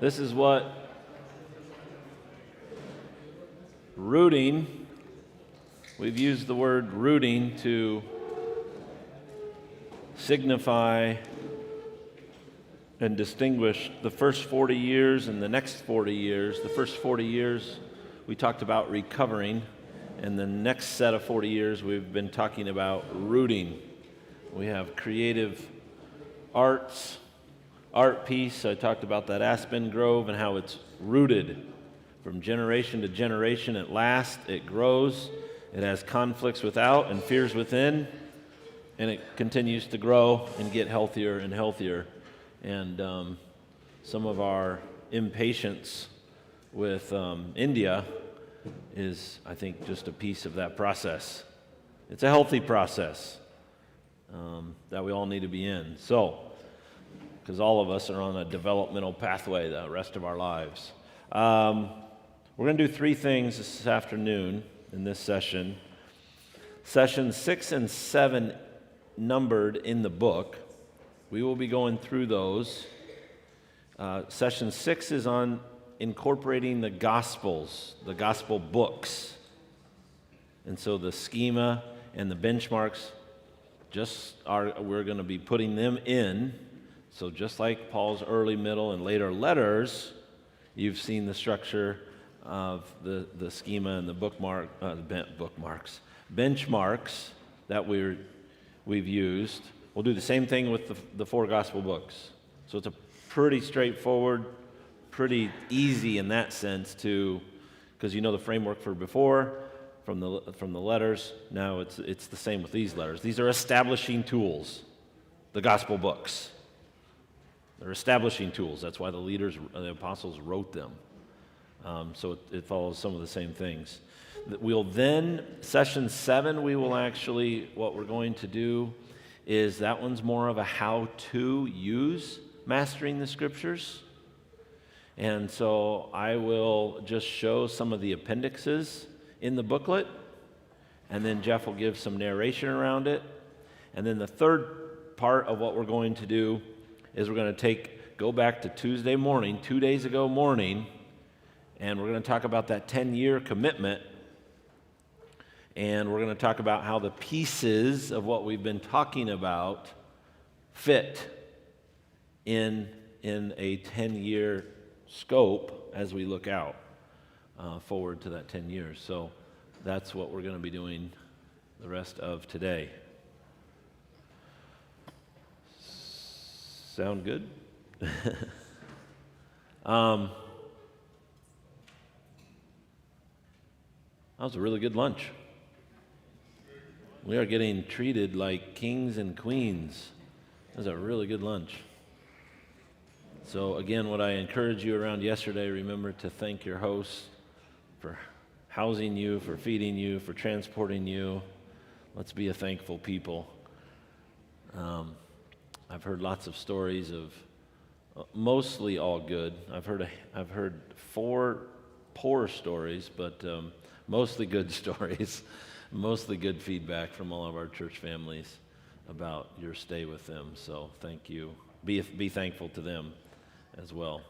This is what rooting, we've used the word rooting to signify and distinguish the first 40 years and the next 40 years. The first 40 years we talked about recovering, and the next set of 40 years we've been talking about rooting. We have creative arts, art piece. I talked about that aspen grove and how it's rooted from generation to generation. It lasts, it grows, it has conflicts without and fears within, and it continues to grow and get healthier and healthier. And some of our impatience with India is, I think, just a piece of that process. It's a healthy process that we all need to be in. So, because all of us are on a developmental pathway the rest of our lives. We're going to do three things this afternoon in this session. Sessions 6 and 7 numbered in the book. We will be going through those. Session 6 is on incorporating the Gospels, the Gospel books. And so the schema and the benchmarks we're going to be putting them in. So just like Paul's early, middle, and later letters, you've seen the structure of the schema and the benchmarks that we've used. We'll do the same thing with the four gospel books. So it's a pretty straightforward, pretty easy in that sense because you know the framework for before from the letters. Now it's the same with these letters. These are establishing tools, the gospel books. They're establishing tools. That's why the apostles wrote them. So it follows some of the same things. We'll then, session 7, what we're going to do is that one's more of a how-to use mastering the scriptures. And so I will just show some of the appendixes in the booklet, and then Jeff will give some narration around it. And then the third part of what we're going to do is we're going to go back to Tuesday morning, 2 days ago morning, and we're going to talk about that 10-year commitment. And we're going to talk about how the pieces of what we've been talking about fit in a 10-year scope as we look out forward to that 10 years. So that's what we're going to be doing the rest of today. Sound good? That was a really good lunch. We are getting treated like kings and queens. That was a really good lunch. So again, what I encouraged you around yesterday, remember to thank your hosts for housing you, for feeding you, for transporting you. Let's be a thankful people. I've heard lots of stories of mostly all good. I've heard 4 poor stories, but mostly good stories. Mostly good feedback from all of our church families about your stay with them. So thank you. Be thankful to them as well.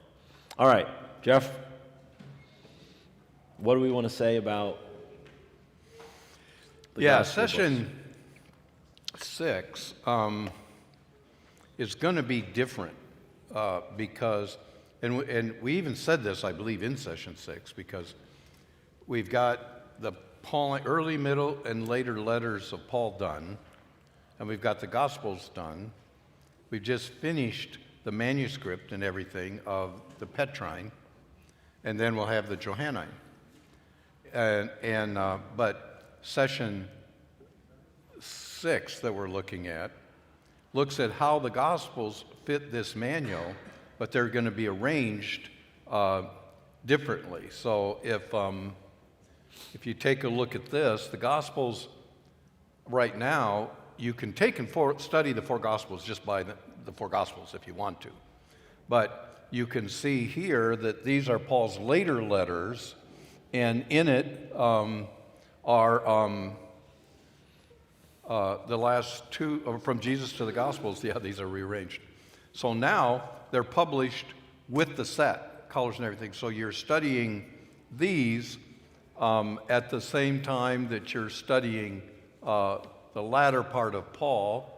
All right, Jeff, what do we want to say about the gospel session books? 6 is going to be different because, and we even said this, I believe, in session 6, because we've got the early, middle, and later letters of Paul done, and we've got the Gospels done. We've just finished the manuscript and everything of the Petrine, and then we'll have the Johannine. But session 6 that we're looking at looks at how the Gospels fit this manual, but they're going to be arranged differently. So if you take a look at this, the Gospels right now, you can take and study the 4 Gospels just by the 4 Gospels if you want to. But you can see here that these are Paul's later letters, and in it are the last 2, from Jesus to the Gospels. Yeah, these are rearranged. So now they're published with the set. colors and everything. So you're studying these at the same time that you're studying the latter part of Paul,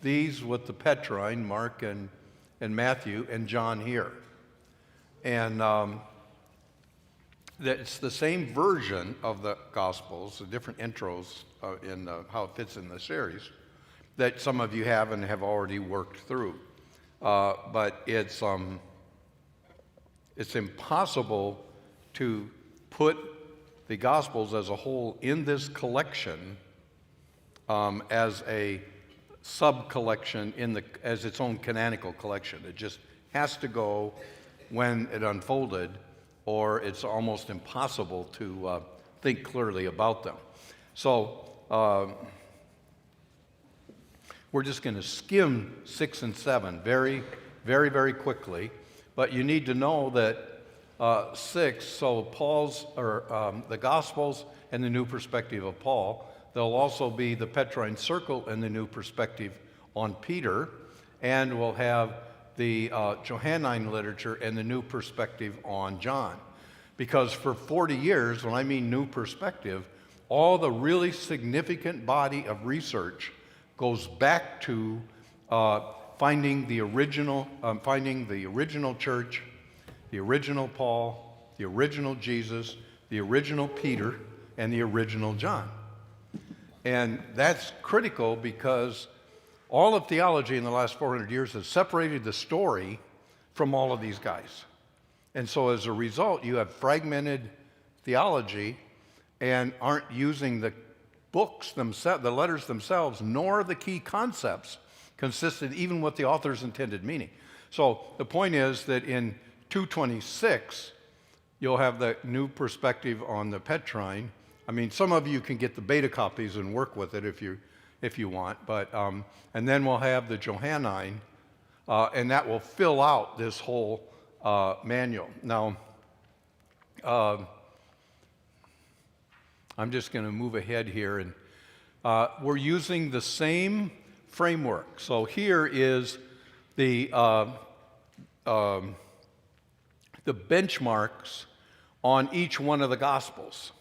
these with the Petrine, Mark and Matthew, and John here. And it's the same version of the Gospels, the different intros in how it fits in the series that some of you have and have already worked through. But it's impossible to put the Gospels as a whole in this collection as a sub-collection as its own canonical collection. It just has to go when it unfolded, or it's almost impossible to think clearly about them. So we're just going to skim 6 and 7 very, very, very quickly. But you need to know that 6, so the Gospels and the New Perspective of Paul. There'll also be the Petrine Circle and the New Perspective on Peter, and we'll have the Johannine literature and the New Perspective on John. Because for 40 years, when I mean New Perspective, all the really significant body of research goes back to finding the original church, the original Paul, the original Jesus, the original Peter, and the original John. And that's critical because all of theology in the last 400 years has separated the story from all of these guys. And so as a result, you have fragmented theology and aren't using the books themselves, the letters themselves, nor the key concepts consistent even with the author's intended meaning. So the point is that in 226, you'll have the New Perspective on the Petrine. I mean, some of you can get the beta copies and work with it if you want, but and then we'll have the Johannine, and that will fill out this whole manual. Now, I'm just going to move ahead here, and we're using the same framework. So here is the benchmarks on each one of the Gospels.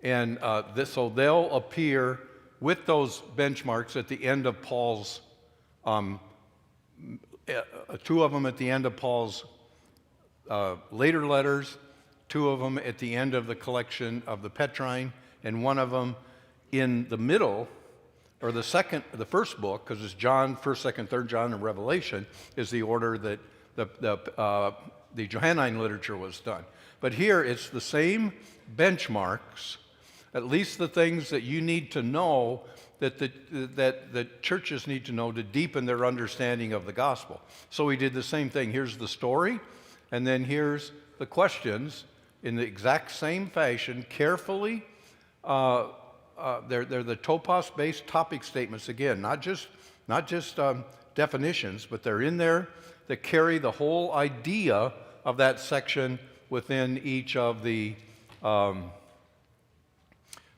And so they'll appear with those benchmarks at the end of Paul's, 2 of them at the end of Paul's later letters, 2 of them at the end of the collection of the Petrine, and 1 of them in the middle, or the first book, because it's John, 1st, 2nd, 3rd John, and Revelation, is the order that the Johannine literature was done. But here it's the same benchmarks, at least the things that you need to know that the churches need to know to deepen their understanding of the gospel. So we did the same thing. Here's the story, and then here's the questions in the exact same fashion, carefully. They're the topos-based topic statements again, not just definitions, but they're in there that carry the whole idea of that section within each of the.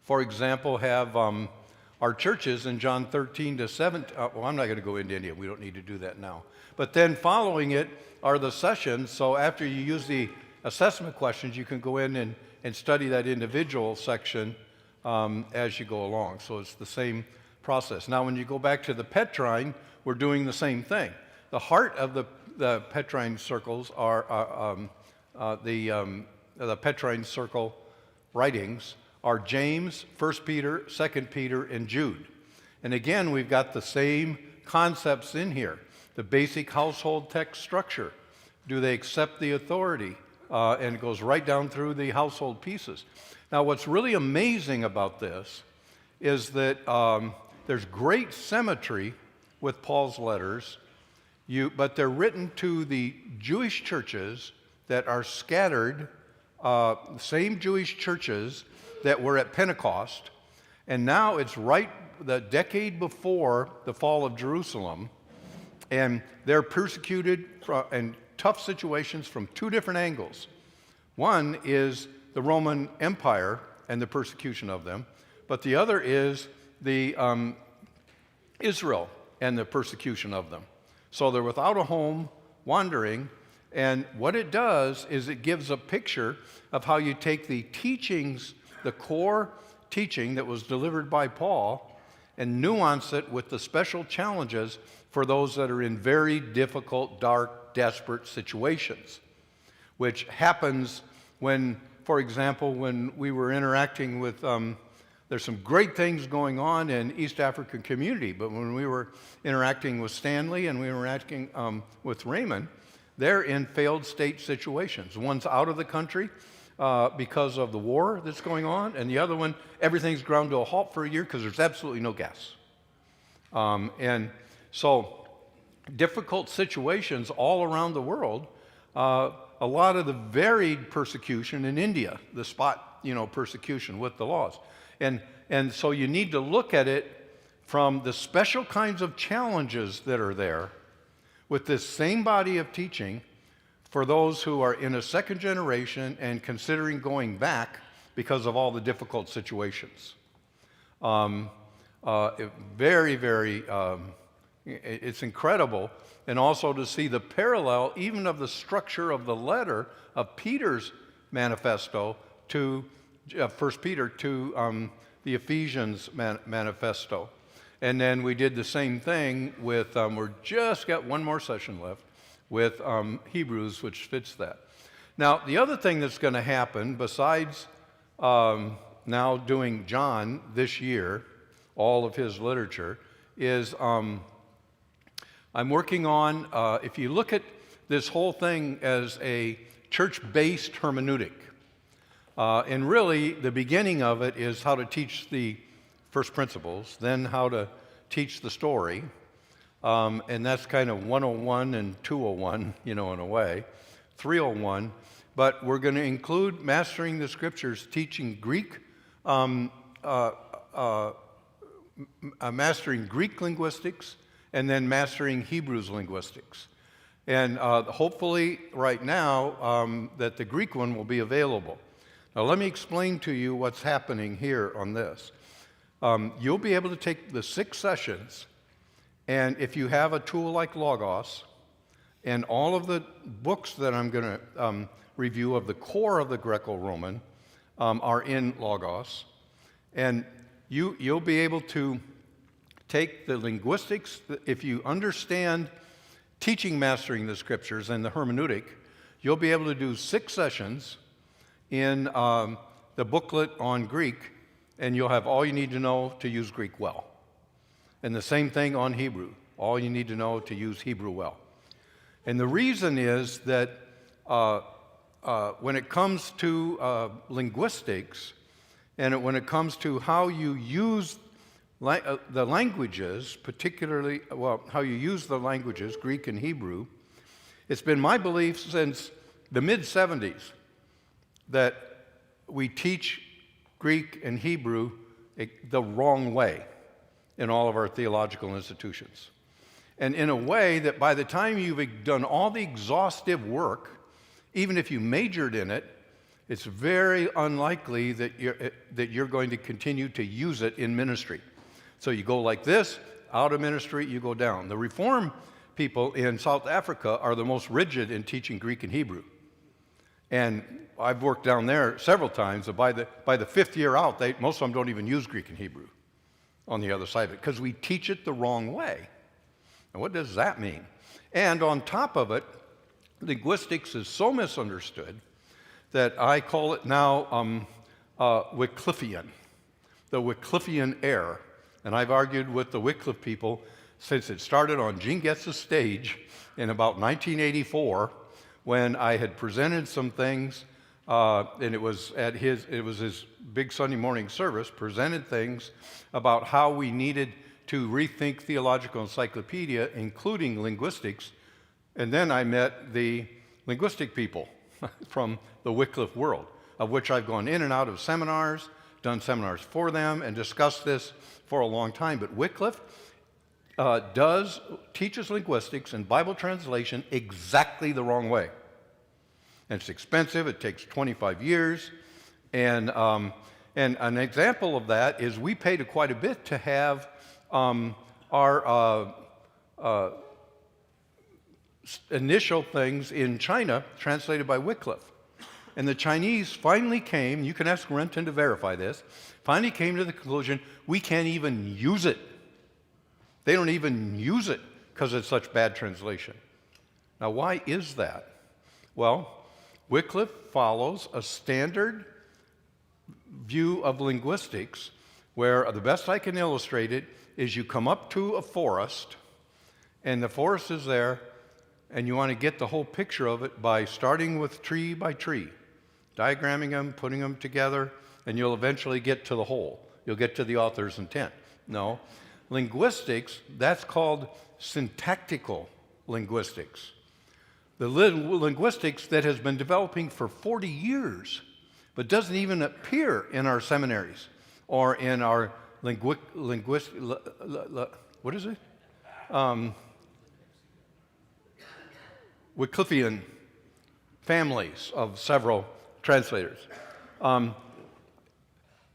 For example, have our churches in John 13 to 17. Well, I'm not going to go into any of it. We don't need to do that now. But then following it are the sessions. So after you use the assessment questions, you can go in and study that individual section as you go along. So it's the same process. Now, when you go back to the Petrine, we're doing the same thing. The heart of the Petrine circles are the Petrine circle writings are James, 1 Peter, 2 Peter, and Jude. And again, we've got the same concepts in here. The basic household text structure. Do they accept the authority? And it goes right down through the household pieces. Now, what's really amazing about this is that there's great symmetry with Paul's letters, but they're written to the Jewish churches that are scattered, same Jewish churches that were at Pentecost, and now it's right the decade before the fall of Jerusalem, and they're persecuted in tough situations from 2 different angles. One is the Roman Empire and the persecution of them, but the other is the Israel and the persecution of them. So they're without a home, wandering, And what it does is it gives a picture of how you take the teachings, the core teaching that was delivered by Paul, and nuance it with the special challenges for those that are in very difficult, dark, desperate situations, which happens when, for example, when we were interacting with, there's some great things going on in East African community, but when we were interacting with Stanley and we were interacting with Raymond, they're in failed state situations. One's out of the country because of the war that's going on, and the other one, everything's ground to a halt for a year because there's absolutely no gas. And so difficult situations all around the world. A lot of the varied persecution in India, the spot, persecution with the laws. And so you need to look at it from the special kinds of challenges that are there with this same body of teaching for those who are in a second generation and considering going back because of all the difficult situations. Very, very, it's incredible. And also to see the parallel, even of the structure of the letter of Peter's manifesto to 1 Peter to the Ephesians manifesto. And then we did the same thing with, we're just got one more session left, with Hebrews, which fits that. Now, the other thing that's going to happen, besides now doing John this year, all of his literature, is I'm working on, if you look at this whole thing as a church-based hermeneutic, and really the beginning of it is how to teach the first principles, then how to teach the story, and that's kind of 101 and 201, in a way, 301, but we're going to include mastering the scriptures, teaching Greek, mastering Greek linguistics, and then mastering Hebrews linguistics. And hopefully right now that the Greek one will be available. Now let me explain to you what's happening here on this. You'll be able to take the 6 sessions, and if you have a tool like Logos, and all of the books that I'm going to review of the core of the Greco-Roman are in Logos, and you'll be able to take the linguistics. If you understand teaching mastering the scriptures and the hermeneutic, you'll be able to do 6 sessions in the booklet on Greek, and you'll have all you need to know to use Greek well. And the same thing on Hebrew, all you need to know to use Hebrew well. And the reason is that when it comes to linguistics, and when it comes to how you use the languages, particularly, how you use the languages, Greek and Hebrew, it's been my belief since the mid-'70s that we teach Greek and Hebrew the wrong way in all of our theological institutions. And in a way that by the time you've done all the exhaustive work, even if you majored in it, it's very unlikely that you're going to continue to use it in ministry. So you go like this, out of ministry, you go down. The Reform people in South Africa are the most rigid in teaching Greek and Hebrew. And I've worked down there several times, and by the 5th year out, most of them don't even use Greek and Hebrew on the other side of it, because we teach it the wrong way. And what does that mean? And on top of it, linguistics is so misunderstood that I call it now Wycliffian, the Wycliffian error. And I've argued with the Wycliffe people since it started on Gene Getz's stage in about 1984, when I had presented some things, and it was his big Sunday morning service, presented things about how we needed to rethink theological encyclopedia, including linguistics. And then I met the linguistic people from the Wycliffe world, of which I've gone in and out of seminars, done seminars for them, and discussed this for a long time. But Wycliffe teaches linguistics and Bible translation exactly the wrong way. And it's expensive. It takes 25 years. And an example of that is we paid quite a bit to have our initial things in China translated by Wycliffe. And the Chinese finally came, you can ask Renton to verify this, finally came to the conclusion, we can't even use it. They don't even use it because it's such bad translation. Now, why is that? Well, Wycliffe follows a standard view of linguistics where the best I can illustrate it is you come up to a forest, and the forest is there, and you want to get the whole picture of it by starting with tree by tree, diagramming them, putting them together, and you'll eventually get to the whole. You'll get to the author's intent. No. Linguistics, that's called syntactical linguistics. The linguistics that has been developing for 40 years, but doesn't even appear in our seminaries or in our what is it? Wycliffian families of several translators.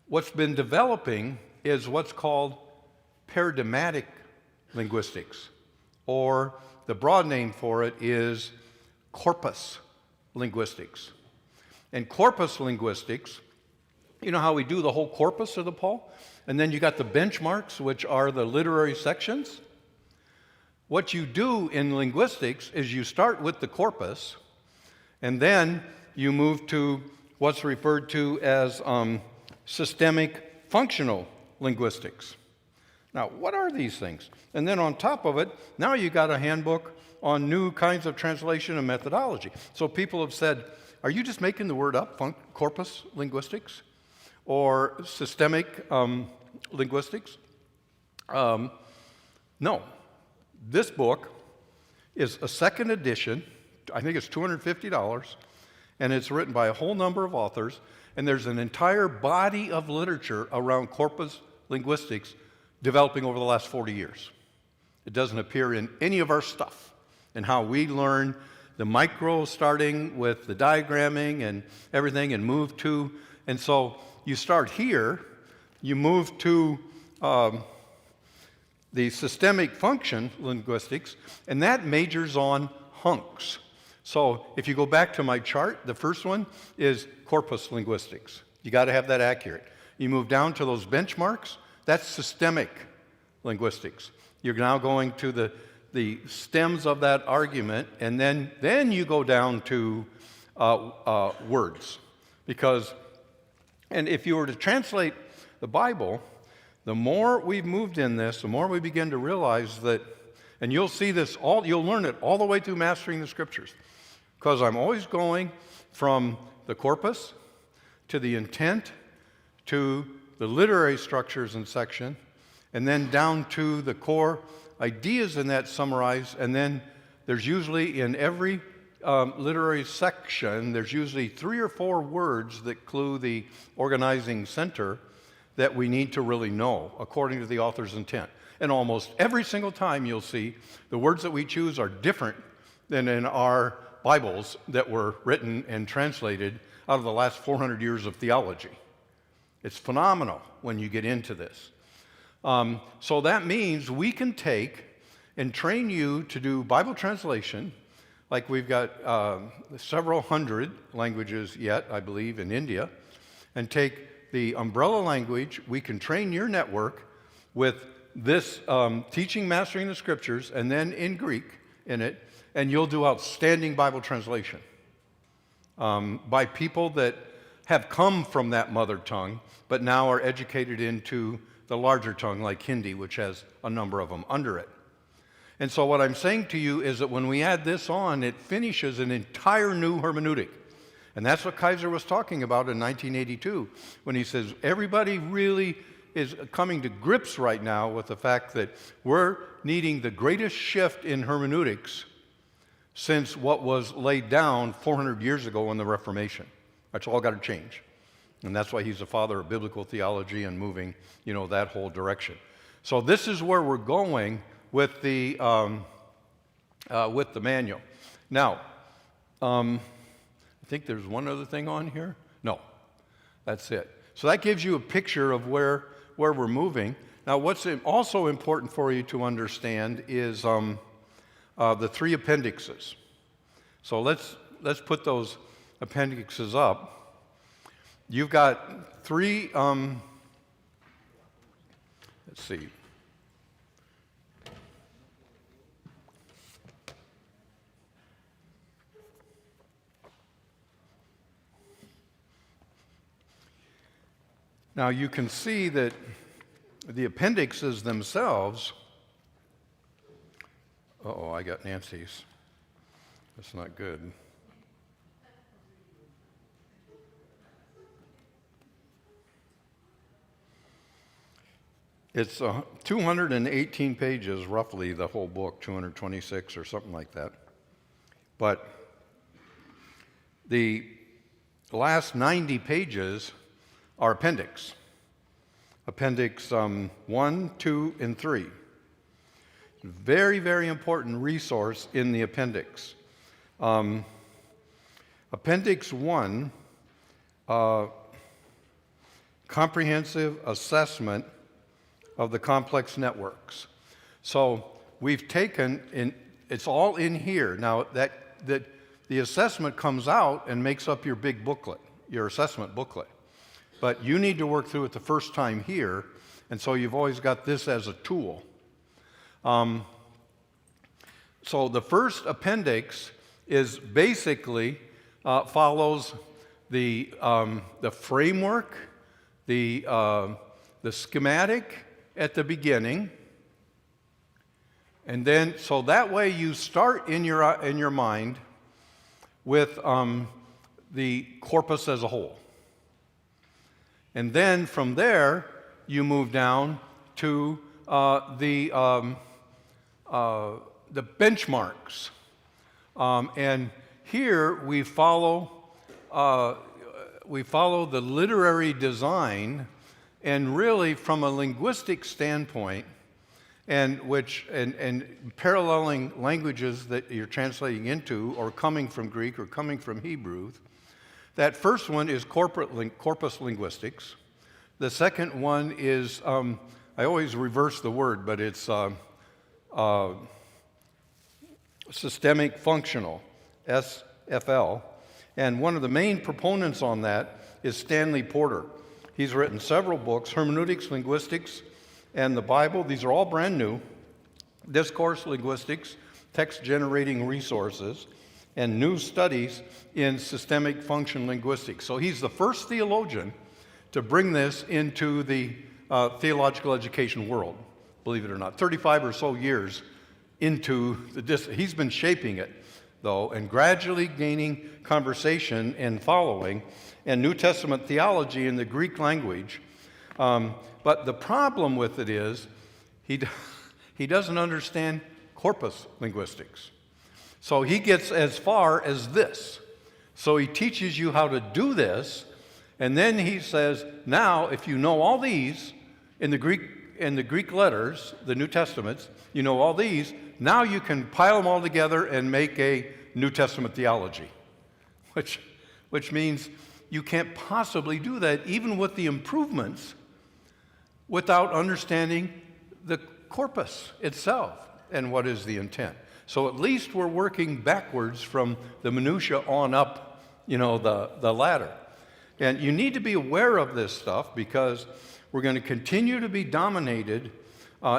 What's been developing is what's called paradigmatic linguistics, or the broad name for it is corpus linguistics. And corpus linguistics, you know how we do the whole corpus of the Paul? And then you got the benchmarks, which are the literary sections. What you do in linguistics is you start with the corpus, and then you move to what's referred to as systemic functional linguistics. Now, what are these things? And then on top of it, now you got a handbook on new kinds of translation and methodology. So people have said, are you just making the word up, corpus linguistics? Or systemic linguistics? No. This book is a second edition. I think it's $250, and it's written by a whole number of authors, and there's an entire body of literature around corpus linguistics developing over the last 40 years. It doesn't appear in any of our stuff and how we learn the micro, starting with the diagramming and everything, and move to, and so you start here, you move to the systemic function linguistics, and that majors on hunks. So if you go back to my chart, the first one is corpus linguistics. You got to have that accurate. You move down to those benchmarks, that's systemic linguistics. You're now going to the stems of that argument, and then you go down to words. Because, and if you were to translate the Bible, the more we've moved in this, the more we begin to realize that, and you'll see this you'll learn it all the way through mastering the scriptures. Because I'm always going from the corpus to the intent to the literary structures and section, and then down to the core ideas in that summarized, and then there's usually in every literary section, there's usually 3 or 4 words that clue the organizing center that we need to really know according to the author's intent. And almost every single time you'll see the words that we choose are different than in our Bibles that were written and translated out of the last 400 years of theology. It's phenomenal when you get into this. So that means we can take and train you to do Bible translation, like we've got several hundred languages yet, I believe, in India, and take the umbrella language. We can train your network with this teaching, mastering the scriptures, and then in Greek in it, and you'll do outstanding Bible translation by people that have come from that mother tongue, but now are educated into the larger tongue like Hindi, which has a number of them under it. And so what I'm saying to you is that when we add this on, it finishes an entire new hermeneutic. And that's what Kaiser was talking about in 1982, when he says everybody really is coming to grips right now with the fact that we're needing the greatest shift in hermeneutics since what was laid down 400 years ago in the Reformation. That's all got to change. And that's why he's the father of biblical theology and moving, that whole direction. So this is where we're going with the manual. Now, I think there's one other thing on here. No, that's it. So that gives you a picture of where we're moving. Now, what's also important for you to understand is the three appendixes. So let's put those appendixes up. You've got three, let's see. Now you can see that the appendixes themselves, uh-oh, I got Nancy's. That's not good. It's 218 pages, roughly, the whole book, 226 or something like that. But the last 90 pages are appendix. Appendix 1, 2, and 3. Very, very important resource in the appendix. Appendix 1, comprehensive assessment of the complex networks. So we've taken, it's all in here. Now that the assessment comes out and makes up your big booklet, your assessment booklet. But you need to work through it the first time here, and so you've always got this as a tool. So the first appendix is basically follows the framework, the schematic at the beginning, and then so that way you start in your mind with the corpus as a whole. And then from there, you move down to the benchmarks. And here we follow the literary design, and really from a linguistic standpoint, and paralleling languages that you're translating into, or coming from Greek or coming from Hebrew. That first one is corpus linguistics. The second one is, I always reverse the word, but it's systemic functional, SFL. And one of the main proponents on that is Stanley Porter. He's written several books, Hermeneutics, Linguistics, and the Bible. These are all brand new. Discourse Linguistics, Text Generating Resources, and New Studies in Systemic Function Linguistics. So he's the first theologian to bring this into the theological education world, believe it or not. 35 or so years into he's been shaping it, though, and gradually gaining conversation and following, and New Testament theology in the Greek language. But the problem with it is he doesn't understand corpus linguistics. So he gets as far as this. So he teaches you how to do this, and then he says, now if you know all these in the Greek letters, the New Testaments, you know all these, now you can pile them all together and make a New Testament theology, which means you can't possibly do that even with the improvements without understanding the corpus itself and what is the intent. So at least we're working backwards from the minutia on up, the ladder. And you need to be aware of this stuff because we're going to continue to be dominated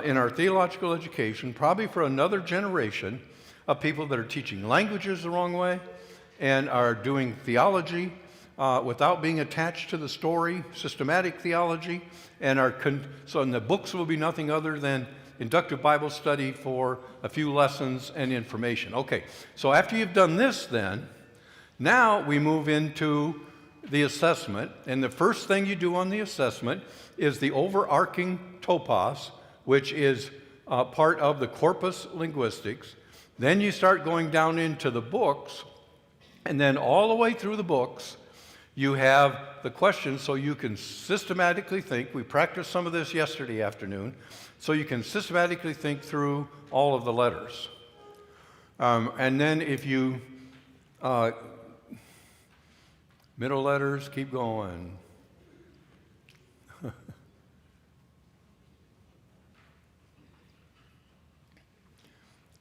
in our theological education, probably for another generation of people that are teaching languages the wrong way and are doing theology without being attached to the story, systematic theology, and so the books will be nothing other than inductive Bible study for a few lessons and information. Okay, so after you've done this then, now we move into the assessment, and the first thing you do on the assessment is the overarching topos, which is part of the corpus linguistics. Then you start going down into the books, and then all the way through the books, you have the questions so you can systematically think. We practiced some of this yesterday afternoon, so you can systematically think through all of the letters. And then if you, middle letters, keep going.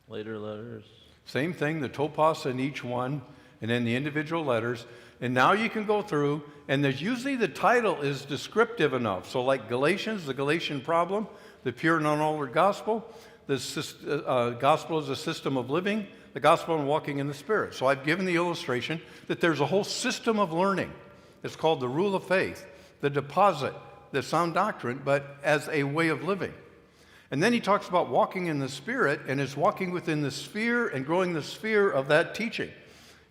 Later letters. Same thing, the topos in each one, and then the individual letters. And now you can go through, and there's usually the title is descriptive enough. So like Galatians, the Galatian problem, the pure and unaltered gospel, the gospel is a system of living, the gospel and walking in the Spirit. So I've given the illustration that there's a whole system of learning. It's called the rule of faith, the deposit, the sound doctrine, but as a way of living. And then he talks about walking in the Spirit, and is walking within the sphere and growing the sphere of that teaching.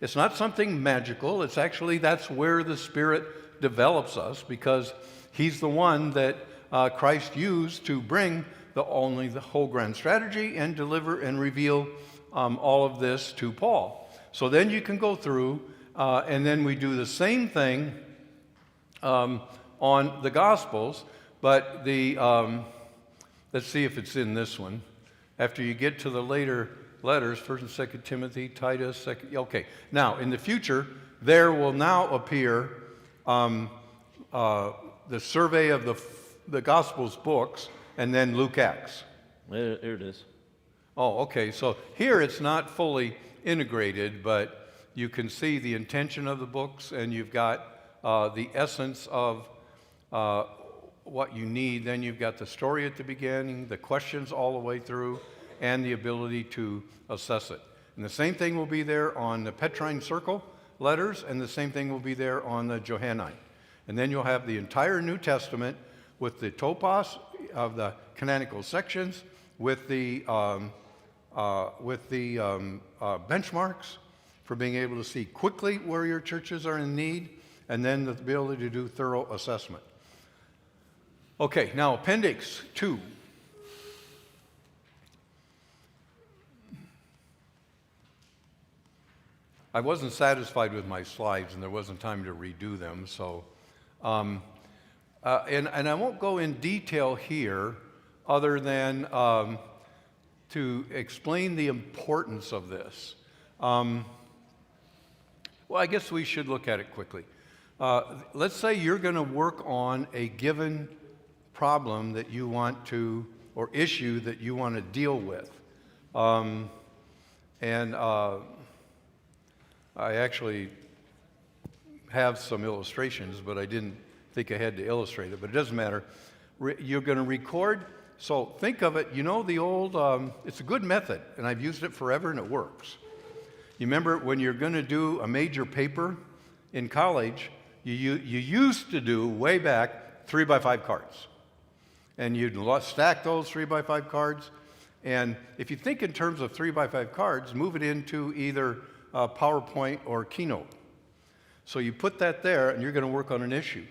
It's not something magical. It's actually, that's where the Spirit develops us, because he's the one that Christ used to bring the whole grand strategy and deliver and reveal all of this to Paul. So then you can go through, and then we do the same thing on the Gospels, but the, let's see if it's in this one. After you get to the later letters, 1st and 2nd Timothy, Titus, 2nd, okay. Now, in the future, there will now appear the survey of the Gospels books, and then Luke Acts. There it is. Oh, okay. So here it's not fully integrated, but you can see the intention of the books, and you've got the essence of what you need. Then you've got the story at the beginning, the questions all the way through, and the ability to assess it. And the same thing will be there on the Petrine Circle letters, and the same thing will be there on the Johannine. And then you'll have the entire New Testament with the topos of the canonical sections, with the benchmarks for being able to see quickly where your churches are in need, and then the ability to do thorough assessment. Okay, now Appendix 2. I wasn't satisfied with my slides, and there wasn't time to redo them, so and I won't go in detail here other than to explain the importance of this. Well, I guess we should look at it quickly. Let's say you're going to work on a given problem that you want to, or issue that you want to deal with. I actually have some illustrations, but I didn't think I had to illustrate it, but it doesn't matter. You're going to record, so think of it, you know the old, it's a good method, and I've used it forever and it works. You remember when you're going to do a major paper in college, you used to do, way back, 3x5 cards. And you'd stack those 3x5 cards, and if you think in terms of 3x5 cards, move it into either PowerPoint or Keynote. So you put that there, and you're going to work on an issue.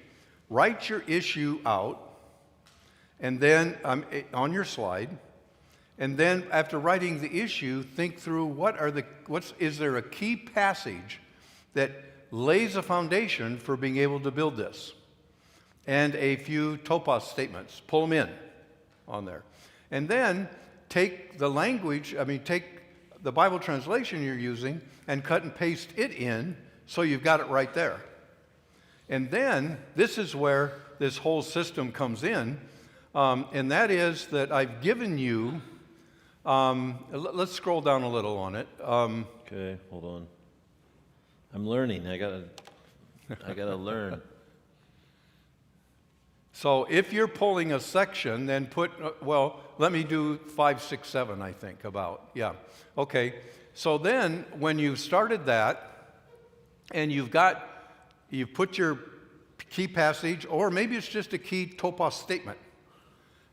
Write your issue out, and then on your slide, and then after writing the issue, think through is there a key passage that lays a foundation for being able to build this, and a few topos statements. Pull them in on there, and then take the language. Take the Bible translation you're using and cut and paste it in, so you've got it right there. And then, this is where this whole system comes in, and that is that I've given you, let's scroll down a little on it. Okay, hold on. I'm learning. I gotta learn. So if you're pulling a section, then let me do 5, 6, 7, I think, about. Yeah, okay. So then, when you started that, and you've put your key passage, or maybe it's just a key topos statement.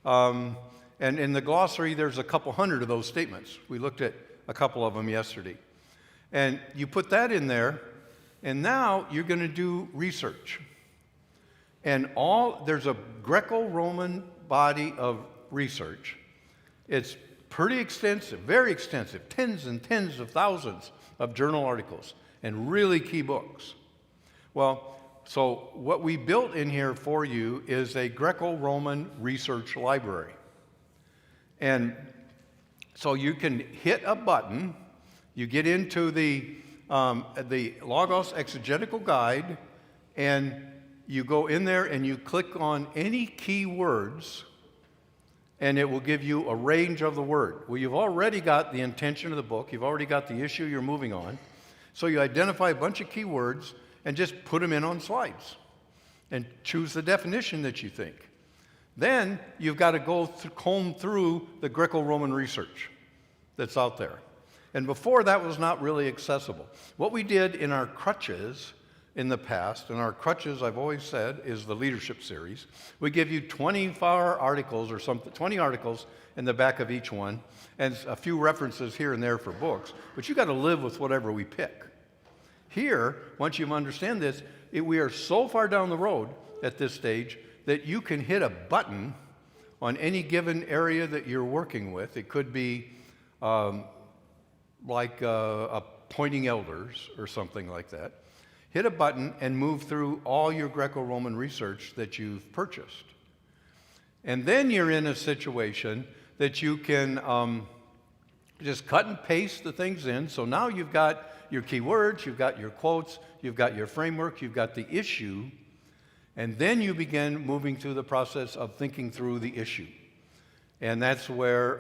And in the glossary, there's a couple hundred of those statements. We looked at a couple of them yesterday. And you put that in there, and now you're going to do research. And there's a Greco-Roman body of research. It's pretty extensive, very extensive, tens and tens of thousands of journal articles and really key books. Well, so what we built in here for you is a Greco-Roman research library. And so you can hit a button, you get into the Logos Exegetical Guide, and you go in there and you click on any key words, and it will give you a range of the word. Well, you've already got the intention of the book. You've already got the issue you're moving on. So you identify a bunch of key words and just put them in on slides and choose the definition that you think. Then you've got to comb through the Greco-Roman research that's out there. And before, that was not really accessible. What we did in our crutches in the past, and our crutches, I've always said, is the leadership series. We give you 24 articles or something, 20 articles in the back of each one, and a few references here and there for books, but you got to live with whatever we pick. Here, once you understand this, we are so far down the road at this stage that you can hit a button on any given area that you're working with. It could be appointing elders or something like that. Hit a button and move through all your Greco-Roman research that you've purchased. And then you're in a situation that you can just cut and paste the things in. So now you've got your keywords, you've got your quotes, you've got your framework, you've got the issue, and then you begin moving through the process of thinking through the issue. And that's where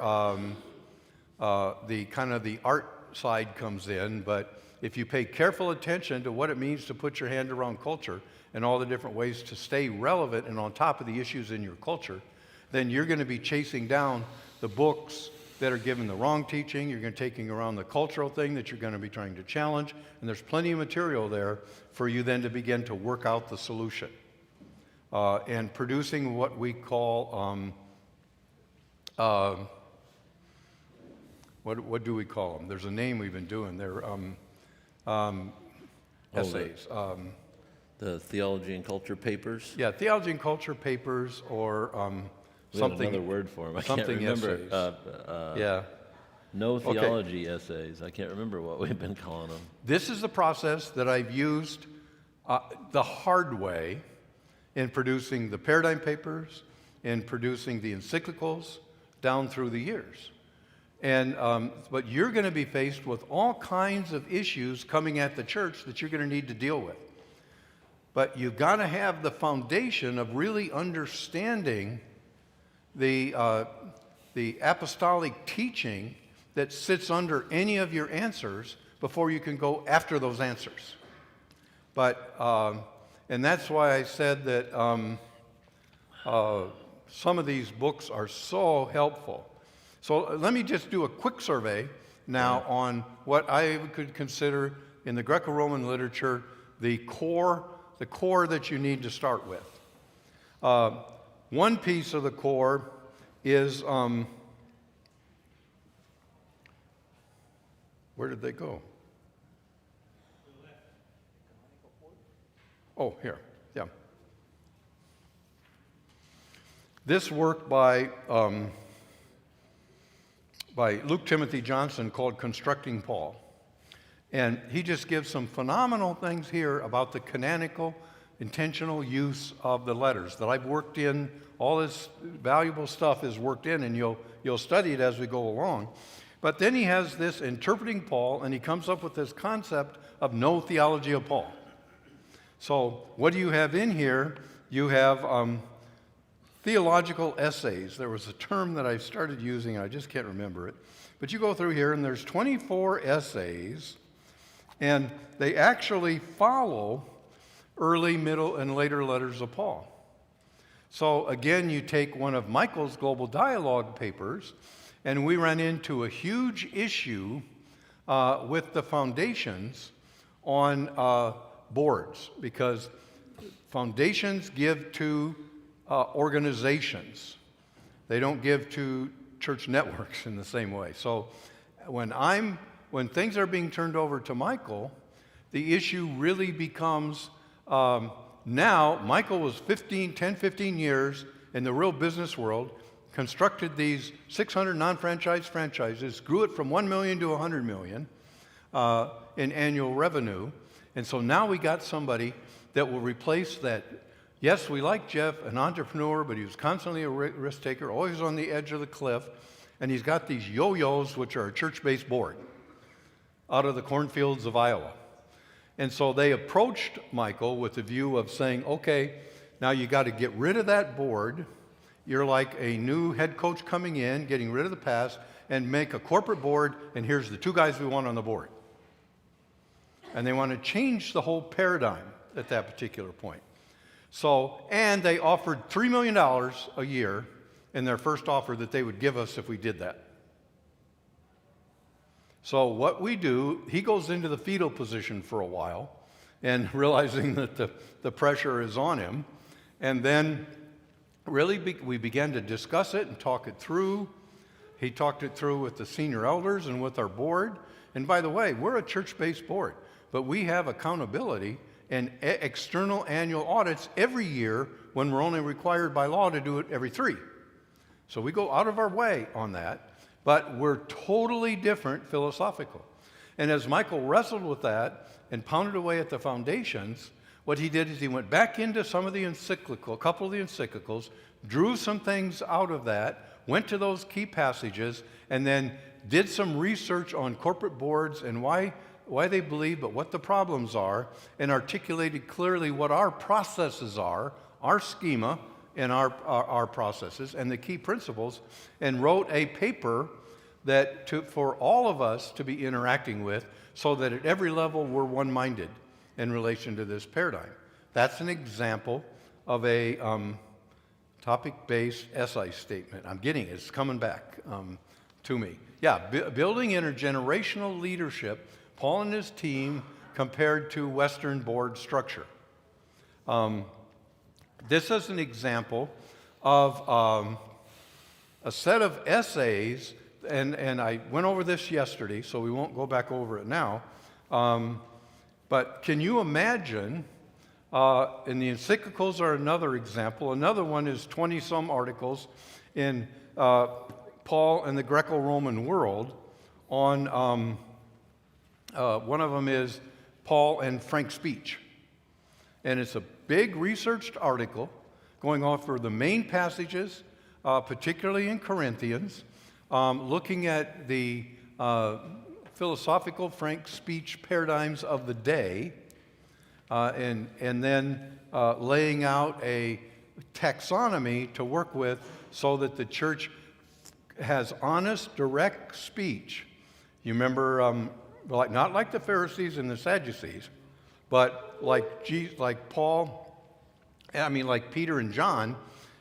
the kind of the art side comes in, but if you pay careful attention to what it means to put your hand around culture and all the different ways to stay relevant and on top of the issues in your culture, then you're going to be chasing down the books that are given the wrong teaching. You're going to be taking around the cultural thing that you're going to be trying to challenge, and there's plenty of material there for you then to begin to work out the solution. And producing what we call, what do we call them? There's a name we've been doing. They're essays. The theology and culture papers. Yeah, theology and culture papers, or We had something. another word for them. I can't something remember. essays. Yeah. No theology essays. I can't remember what we've been calling them. This is the process that I've used the hard way in producing the paradigm papers, in producing the encyclicals down through the years. And but you're going to be faced with all kinds of issues coming at the church that you're going to need to deal with. But you've got to have the foundation of really understanding the apostolic teaching that sits under any of your answers before you can go after those answers. But and that's why I said that some of these books are so helpful. So let me just do a quick survey now on what I could consider in the Greco-Roman literature the core that you need to start with. One piece of the core is, where did they go? Oh, here, yeah. This work by Luke Timothy Johnson called Constructing Paul. And he just gives some phenomenal things here about the canonical, intentional use of the letters that I've worked in. All this valuable stuff is worked in, and you'll study it as we go along. But then he has this interpreting Paul, and he comes up with this concept of no theology of Paul. So what do you have in here? You have theological essays. There was a term that I started using, I just can't remember it. But you go through here, and there's 24 essays, and they actually follow early, middle, and later letters of Paul. So again, you take one of Michael's Global Dialogue papers, and we ran into a huge issue with the foundations on boards, because foundations give to organizations. They don't give to church networks in the same way. So when things are being turned over to Michael, the issue really becomes now Michael was 10, 15 years in the real business world, constructed these 600 non-franchise franchises, grew it from 1 million to 100 million in annual revenue. And so now we got somebody that will replace that. Yes, we like Jeff, an entrepreneur, but he was constantly a risk taker, always on the edge of the cliff. And he's got these yo-yos, which are a church-based board, out of the cornfields of Iowa. And so they approached Michael with the view of saying, okay, now you got to get rid of that board, You're like a new head coach coming in, getting rid of the past, and make a corporate board, and here's the 2 guys we want on the board. And they want to change the whole paradigm at that particular point. So, and they offered $3 million a year in their first offer that they would give us if we did that. So what we do, he goes into the fetal position for a while, and realizing that the pressure is on him, and then really we began to discuss it and talk it through. He talked it through with the senior elders and with our board. And by the way, we're a church-based board, but we have accountability and external annual audits every year when we're only required by law to do it every 3. So we go out of our way on that, but we're totally different philosophically. And as Michael wrestled with that and pounded away at the foundations, what he did is he went back into some of the a couple of the encyclicals, drew some things out of that, went to those key passages, and then did some research on corporate boards and why they believe, but what the problems are, and articulated clearly what our processes are, our schema, and our processes, and the key principles, and wrote a paper that for all of us to be interacting with, so that at every level we're one-minded in relation to this paradigm. That's an example of a topic-based essay statement. I'm getting it. It's coming back to me. Yeah, building intergenerational leadership, Paul and his team compared to Western board structure. This is an example of a set of essays, and I went over this yesterday, so we won't go back over it now. But can you imagine, and the encyclicals are another example. Another one is 20-some articles in Paul and the Greco-Roman world on, one of them is Paul and Frank speech. And it's a big researched article going off for the main passages, particularly in Corinthians, looking at the philosophical Frank speech paradigms of the day, and then laying out a taxonomy to work with so that the church has honest, direct speech. You remember, not like the Pharisees and the Sadducees, but like Peter and John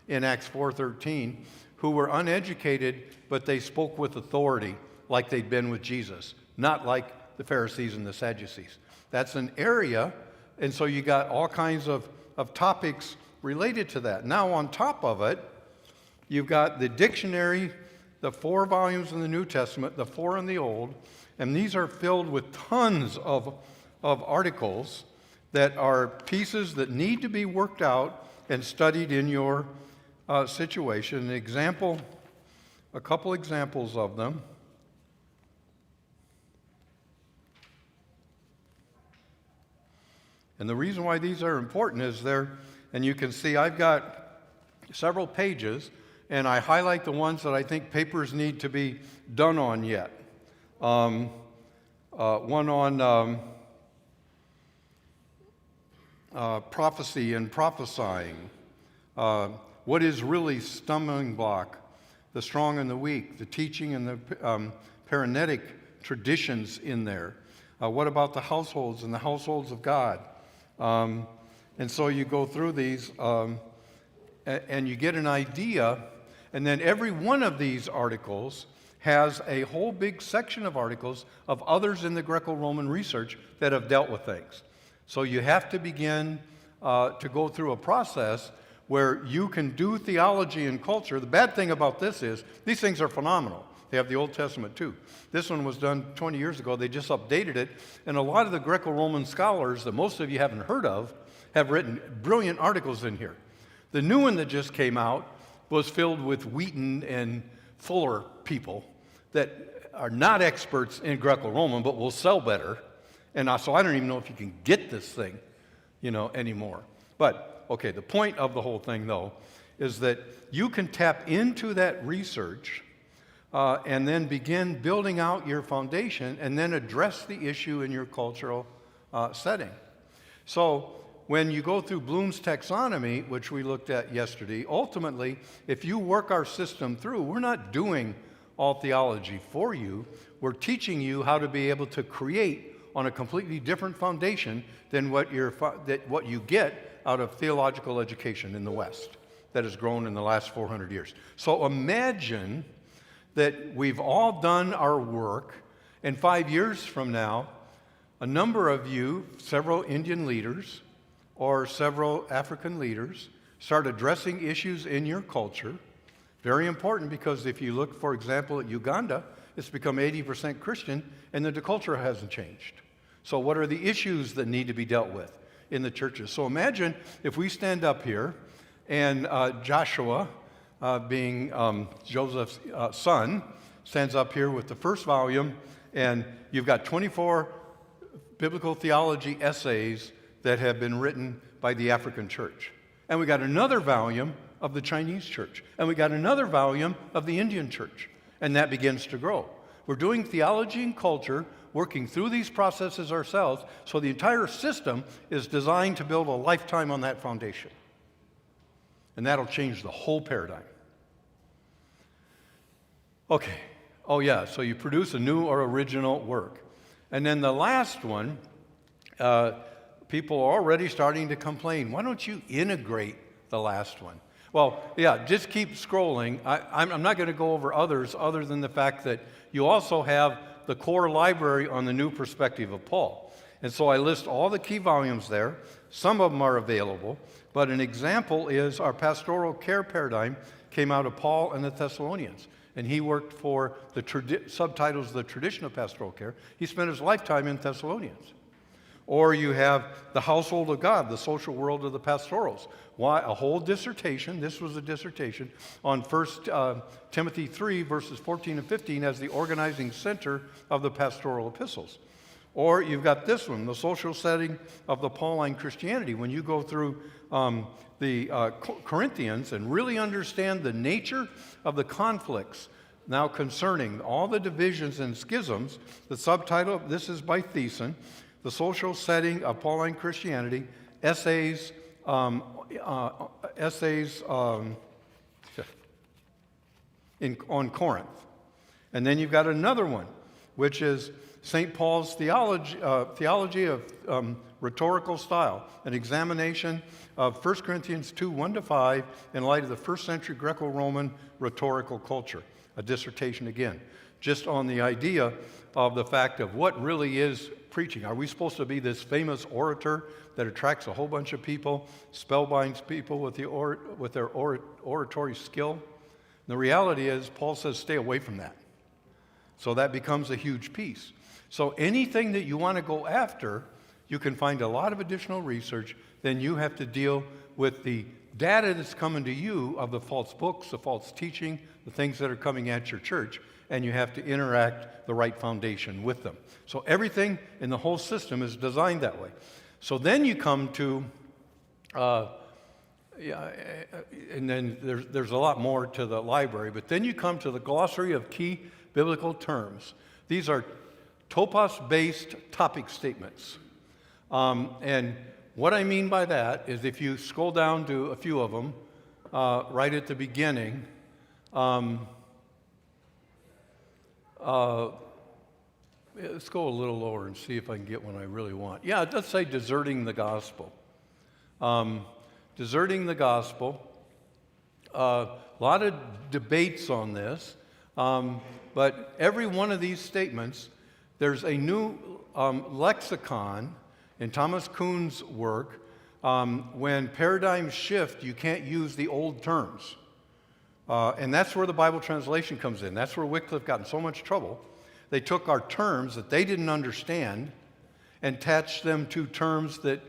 in Acts 4:13, who were uneducated, but they spoke with authority like they'd been with Jesus, not like the Pharisees and the Sadducees. That's an area, and so you got all kinds of topics related to that. Now on top of it, you've got the dictionary, the 4 volumes in the New Testament, the 4 in the Old, and these are filled with tons of articles that are pieces that need to be worked out and studied in your situation. A couple examples of them. And the reason why these are important is and you can see I've got several pages, and I highlight the ones that I think papers need to be done on yet. One on prophecy and prophesying. What is really stumbling block? The strong and the weak, the teaching and the paranetic traditions in there. What about the households and the households of God? And so you go through these and you get an idea, and then every one of these articles has a whole big section of articles of others in the Greco-Roman research that have dealt with things. So you have to begin to go through a process where you can do theology and culture. The bad thing about this is these things are phenomenal. They have the Old Testament too. This one was done 20 years ago. They just updated it. And a lot of the Greco-Roman scholars that most of you haven't heard of have written brilliant articles in here. The new one that just came out was filled with Wheaton and Fuller people that are not experts in Greco-Roman but will sell better. And so I don't even know if you can get this thing, anymore. But, okay, the point of the whole thing, though, is that you can tap into that research and then begin building out your foundation and then address the issue in your cultural setting. So when you go through Bloom's taxonomy, which we looked at yesterday, ultimately, if you work our system through, we're not doing all theology for you. We're teaching you how to be able to create on a completely different foundation than what you get out of theological education in the West that has grown in the last 400 years. So imagine that we've all done our work, and 5 years from now, a number of you, several Indian leaders or several African leaders, start addressing issues in your culture. Very important, because if you look, for example, at Uganda, it's become 80% Christian, and the culture hasn't changed. So what are the issues that need to be dealt with in the churches? So imagine if we stand up here, and Joshua, being Joseph's son, stands up here with the first volume, and you've got 24 biblical theology essays that have been written by the African church. And we got another volume of the Chinese church. And we got another volume of the Indian church. And that begins to grow. We're doing theology and culture, working through these processes ourselves, so the entire system is designed to build a lifetime on that foundation. And that'll change the whole paradigm. Okay. Oh, yeah. So you produce a new or original work. And then the last one, people are already starting to complain. Why don't you integrate the last one? Well, yeah, just keep scrolling. I'm not going to go over others other than the fact that you also have the core library on the new perspective of Paul. And so I list all the key volumes there. Some of them are available. But an example is our pastoral care paradigm came out of Paul and the Thessalonians. And he worked for the subtitles, The Tradition of Pastoral Care. He spent his lifetime in Thessalonians. Or you have The Household of God, The Social World of the Pastorals. Why? A whole dissertation, this was a dissertation, on 1 Timothy 3, verses 14 and 15 as the organizing center of the pastoral epistles. Or you've got this one, The Social Setting of the Pauline Christianity. When you go through the Corinthians and really understand the nature of the conflicts now concerning all the divisions and schisms, the subtitle of this is by Thiessen, The Social Setting of Pauline Christianity, Essays on Corinth. And then you've got another one, which is St. Paul's Theology of Rhetorical Style, an examination of 1 Corinthians 2, 1-5 in light of the first century Greco-Roman rhetorical culture. A dissertation again, just on the idea of the fact of what really is preaching. Are we supposed to be this famous orator that attracts a whole bunch of people, spellbinds people with their oratory skill? And the reality is, Paul says, stay away from that. So that becomes a huge piece. So anything that you want to go after, you can find a lot of additional research. Then you have to deal with the data that's coming to you of the false books, the false teaching, the things that are coming at your church, and you have to interact the right foundation with them. So everything in the whole system is designed that way. So then you come to, and then there's a lot more to the library, but then you come to the glossary of key biblical terms. These are topos-based topic statements. And what I mean by that is if you scroll down to a few of them, right at the beginning, let's go a little lower and see if I can get one I really want. Yeah, let's say deserting the gospel. Deserting the gospel. A lot of debates on this, but every one of these statements, there's a new lexicon in Thomas Kuhn's work. When paradigms shift, you can't use the old terms. And that's where the Bible translation comes in. That's where Wycliffe got in so much trouble. They took our terms that they didn't understand and attached them to terms that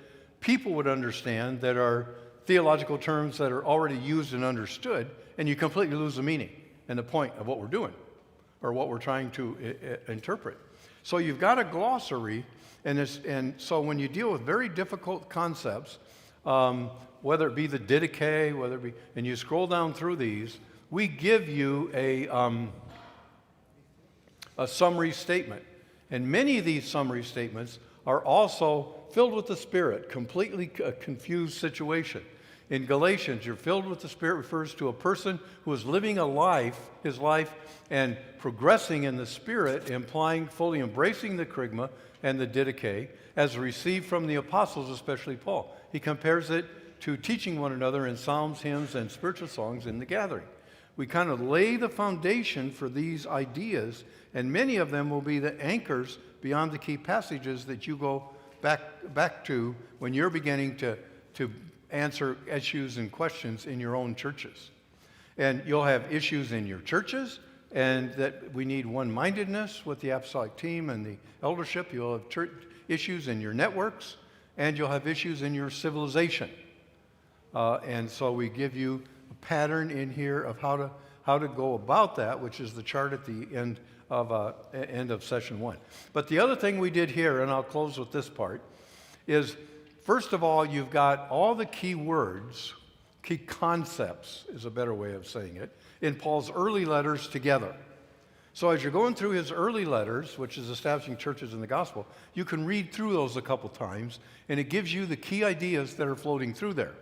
people would understand, that are theological terms that are already used and understood, and you completely lose the meaning and the point of what we're doing or what we're trying to interpret. So you've got a glossary, and so when you deal with very difficult concepts, whether it be the Didache, whether it be, and you scroll down through these, we give you a summary statement. And many of these summary statements are also filled with the Spirit, completely confused situation. In Galatians, you're filled with the Spirit refers to a person who is living his life, and progressing in the Spirit, implying fully embracing the kerygma and the didache, as received from the apostles, especially Paul. He compares it to teaching one another in psalms, hymns, and spiritual songs in the gathering. We kind of lay the foundation for these ideas, and many of them will be the anchors beyond the key passages that you go back to when you're beginning to answer issues and questions in your own churches. And you'll have issues in your churches, and that we need one-mindedness with the apostolic team and the eldership. You'll have issues in your networks, and you'll have issues in your civilization. And so we give you a pattern in here of how to go about that, which is the chart at the end of session 1. But the other thing we did here, and I'll close with this part, is first of all, you've got all the key words, key concepts is a better way of saying it, in Paul's early letters together. So as you're going through his early letters, which is establishing churches in the gospel, you can read through those a couple times, and it gives you the key ideas that are floating through there.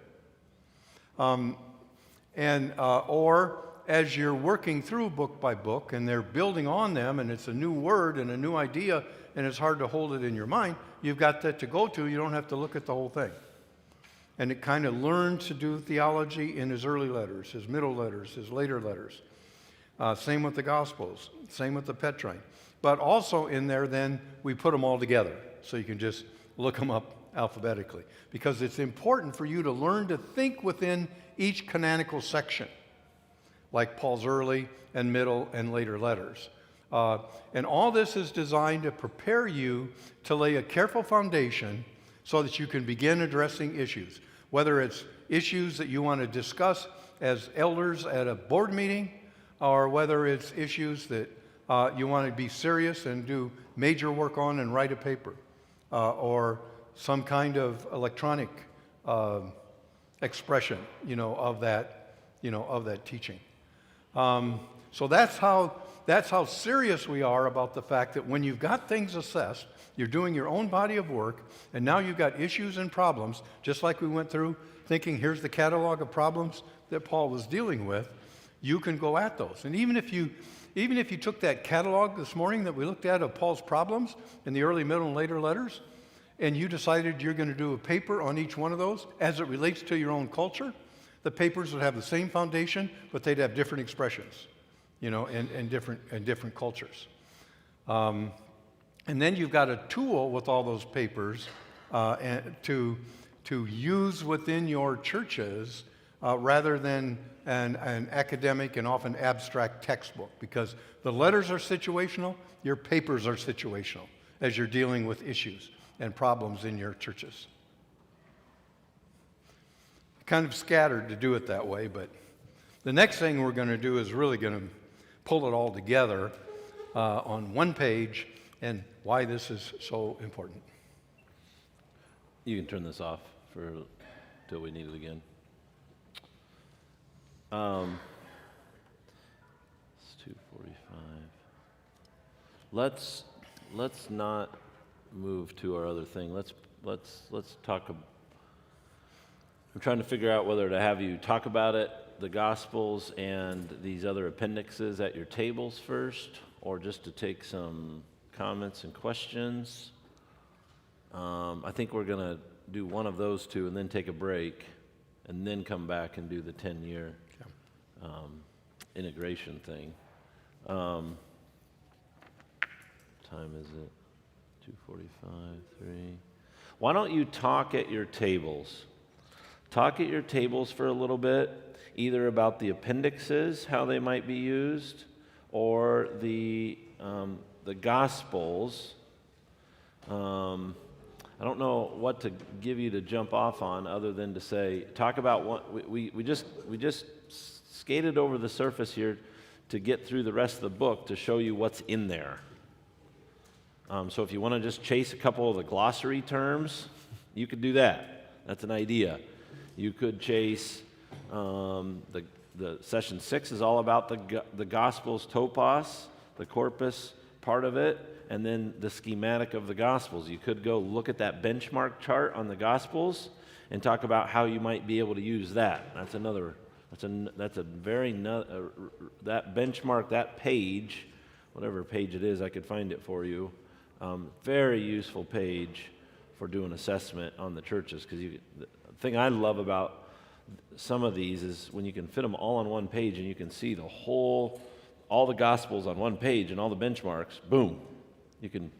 Or as you're working through book by book, and they're building on them, and it's a new word and a new idea, and it's hard to hold it in your mind, you've got that to go to. You don't have to look at the whole thing. And it kind of learned to do theology in his early letters, his middle letters, his later letters. Same with the Gospels, same with the Petrine. But also in there, then, we put them all together, so you can just look them up alphabetically. Because it's important for you to learn to think within each canonical section, like Paul's early and middle and later letters. And all this is designed to prepare you to lay a careful foundation so that you can begin addressing issues, whether it's issues that you want to discuss as elders at a board meeting, or whether it's issues that you want to be serious and do major work on and write a paper, or some kind of electronic expression, of that teaching. So that's how serious we are about the fact that when you've got things assessed, you're doing your own body of work, and now you've got issues and problems, just like we went through thinking, here's the catalog of problems that Paul was dealing with, you can go at those. And even if you took that catalog this morning that we looked at of Paul's problems in the early, middle, and later letters, and you decided you're going to do a paper on each one of those as it relates to your own culture, the papers would have the same foundation, but they'd have different expressions, and different cultures. And then you've got a tool with all those papers to use within your churches rather than an academic and often abstract textbook, because the letters are situational, your papers are situational as you're dealing with issues and problems in your churches. Kind of scattered to do it that way, but the next thing we're going to do is really going to pull it all together on one page and why this is so important. You can turn this off till we need it again. It's 2:45. Let's not move to our other thing. Let's talk. I'm trying to figure out whether to have you talk about it, the Gospels and these other appendixes at your tables first, or just to take some comments and questions. I think we're going to do one of those two and then take a break and then come back and do the 10-year integration thing. Time is it? 2:45, 3. Why don't you talk at your tables? Talk at your tables for a little bit, either about the appendixes, how they might be used, or the Gospels. I don't know what to give you to jump off on other than to say, talk about what we just skated over the surface here to get through the rest of the book to show you what's in there. So if you want to just chase a couple of the glossary terms, you could do that. That's an idea. You could chase the session 6 is all about the Gospels topos, the corpus part of it, and then the schematic of the Gospels. You could go look at that benchmark chart on the Gospels and talk about how you might be able to use that. That's a very, that benchmark, that page, whatever page it is, I could find it for you. Very useful page for doing assessment on the churches, because the thing I love about some of these is when you can fit them all on one page and you can see all the Gospels on one page and all the benchmarks, boom, you can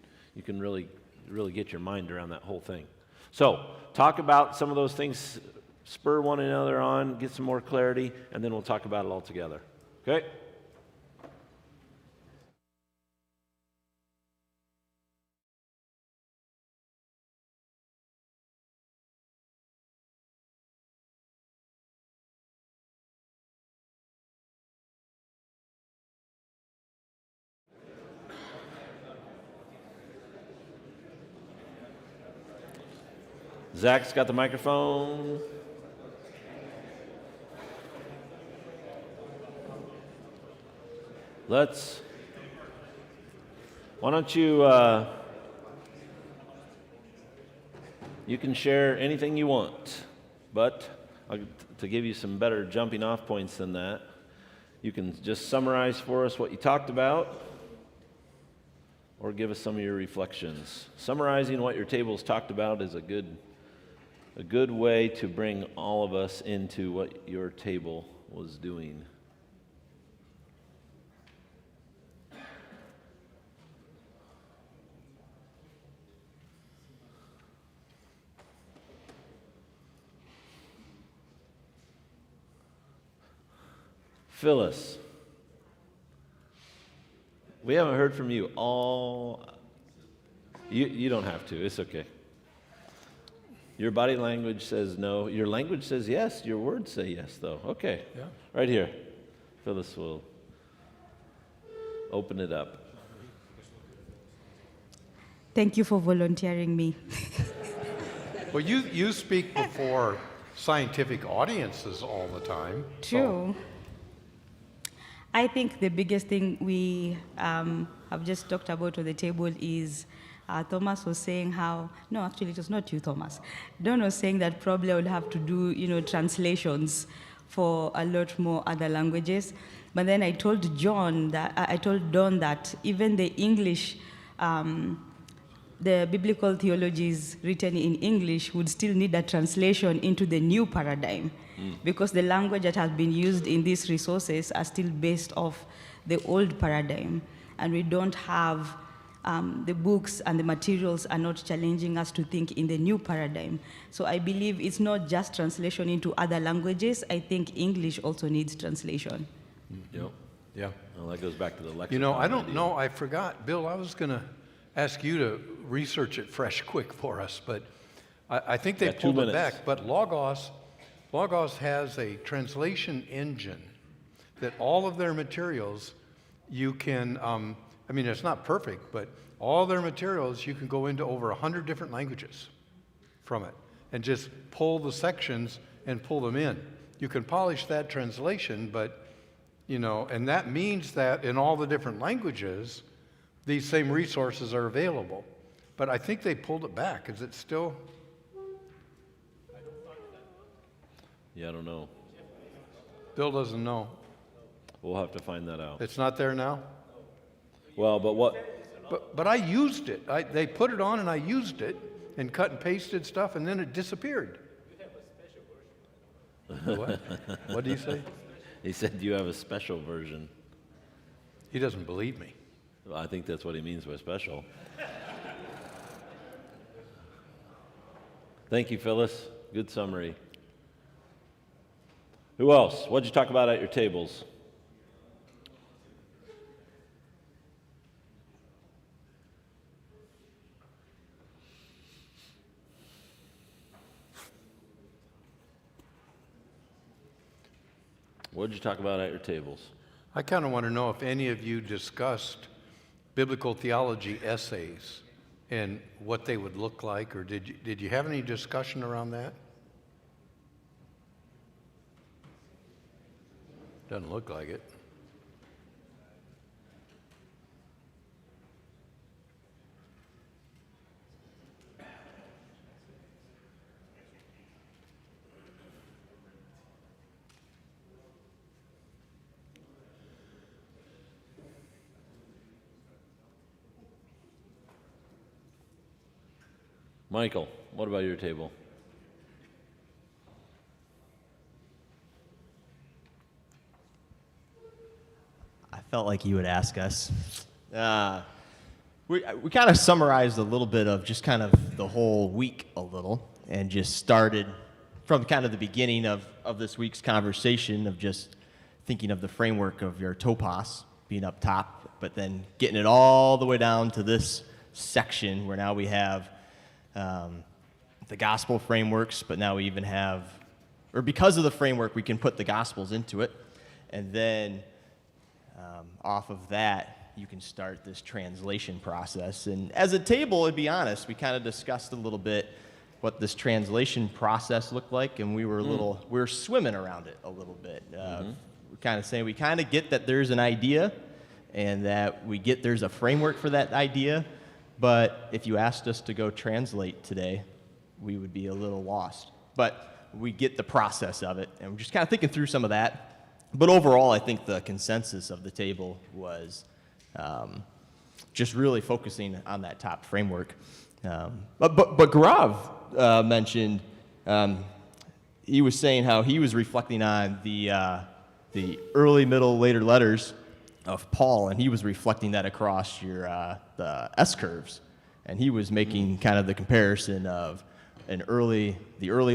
really get your mind around that whole thing. So talk about some of those things, spur one another on, get some more clarity, and then we'll talk about it all together. Okay? Zach's got the microphone. Why don't you, you can share anything you want, but to give you some better jumping off points than that, you can just summarize for us what you talked about, or give us some of your reflections. Summarizing what your tables talked about is a good way to bring all of us into what your table was doing. Phyllis, we haven't heard from you all. You don't have to. It's okay. Your body language says no. Your language says yes. Your words say yes, though. Okay. Yeah. Right here. Phyllis will open it up. Thank you for volunteering me. Well, you speak before scientific audiences all the time. True. I think the biggest thing we have just talked about on the table is Thomas was saying no, actually it was not you, Thomas. Don was saying that probably I would have to do, translations for a lot more other languages. But then I told Don that even the English, the biblical theologies written in English would still need a translation into the new paradigm, because the language that has been used in these resources are still based off the old paradigm, and we don't have the books and the materials are not challenging us to think in the new paradigm. So I believe it's not just translation into other languages. I think English also needs translation. Yep. Yeah. Well, that goes back to the lexicon. I don't idea. know. I forgot. Bill, I was going to ask you to research it fresh quick for us, but I think they Got 2 pulled it minutes. back. But Logos has a translation engine that all of their materials you can, it's not perfect, but all their materials you can go into over 100 different languages from it and just pull the sections and pull them in. You can polish that translation, but, and that means that in all the different languages, these same resources are available. But I think they pulled it back. Is it still? Yeah, I don't know. Bill doesn't know. We'll have to find that out. It's not there now? Well, but what? But I used it. They put it on and I used it and cut and pasted stuff, and then it disappeared. What? What did he say? He said you have a special version. He doesn't believe me. Well, I think that's what he means by special. Thank you, Phyllis. Good summary. Who else? What'd you talk about at your tables? What did you talk about at your tables? I kind of want to know if any of you discussed biblical theology essays and what they would look like, or did you have any discussion around that? Doesn't look like it. Michael, what about your table? I felt like you would ask us. We kind of summarized a little bit of just kind of the whole week a little, and just started from kind of the beginning of this week's conversation of just thinking of the framework of your topos being up top, but then getting it all the way down to this section where now we have the gospel frameworks, but now we even have, or because of the framework, we can put the gospels into it, and then off of that, you can start this translation process. And as a table, to be honest, we kind of discussed a little bit what this translation process looked like, and we were swimming around it a little bit. We're kind of saying we kind of get that there's an idea, and that we get there's a framework for that idea, but if you asked us to go translate today, we would be a little lost. But we get the process of it, and we're just kind of thinking through some of that. But overall, I think the consensus of the table was just really focusing on that top framework. But Gaurav mentioned, he was saying how he was reflecting on the early, middle, later letters of Paul, and he was reflecting that across the S curves, and he was making kind of the comparison of the early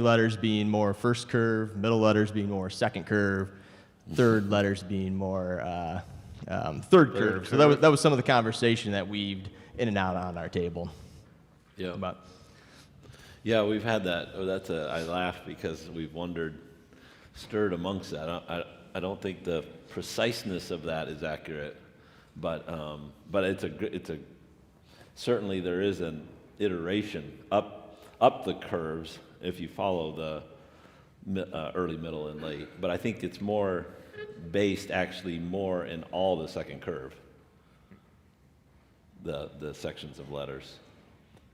letters being more first curve, middle letters being more second curve, third letters being more third curve. So that was some of the conversation that weaved in and out on our table. Yeah. But Yeah, we've had that. I laugh because we've stirred amongst that. I don't think the preciseness of that is accurate, but certainly there is an iteration up the curves if you follow the early, middle, and late. But I think it's more based actually more in all the second curve, the sections of letters.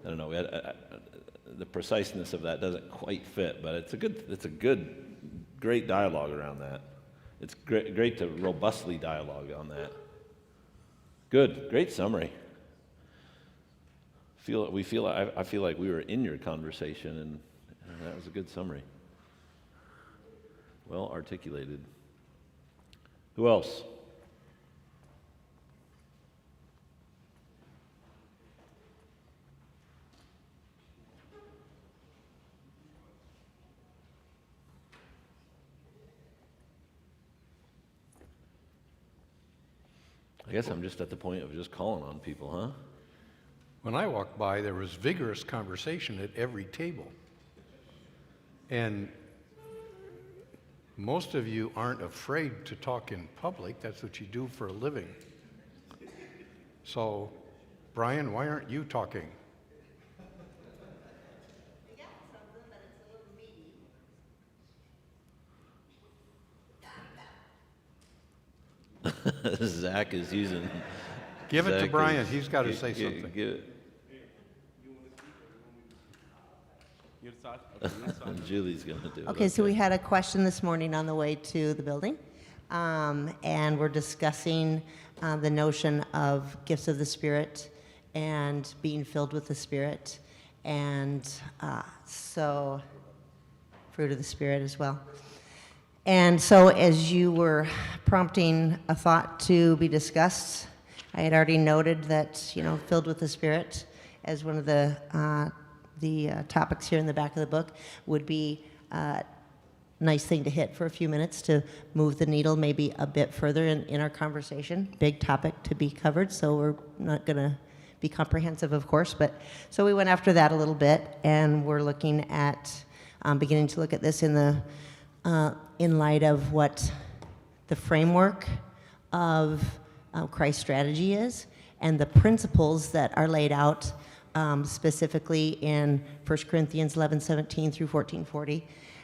I don't know. The preciseness of that doesn't quite fit, but it's a great dialogue around that. It's great to robustly dialogue on that. Good, great summary. I feel like we were in your conversation, and that was a good summary. Well articulated. Who else? I guess I'm just at the point of just calling on people, huh? When I walked by, there was vigorous conversation at every table. And most of you aren't afraid to talk in public. That's what you do for a living. So, Brian, why aren't you talking? I got something, but it's a little meaty. Zach is using. Give it to Zach Brian. is- He's got to gi- say gi- something. give it- Julie's going to do it. Okay, so we had a question this morning on the way to the building, and we're discussing the notion of gifts of the Spirit and being filled with the Spirit, and so fruit of the Spirit as well. And so as you were prompting a thought to be discussed, I had already noted that, filled with the Spirit as one of the topics here in the back of the book would be a nice thing to hit for a few minutes to move the needle maybe a bit further in our conversation. Big topic to be covered, so we're not going to be comprehensive, of course. But so we went after that a little bit, and we're looking at beginning to look at this in light of what the framework of Christ's strategy is, and the principles that are laid out specifically in 1 Corinthians 11:17 through 14:40,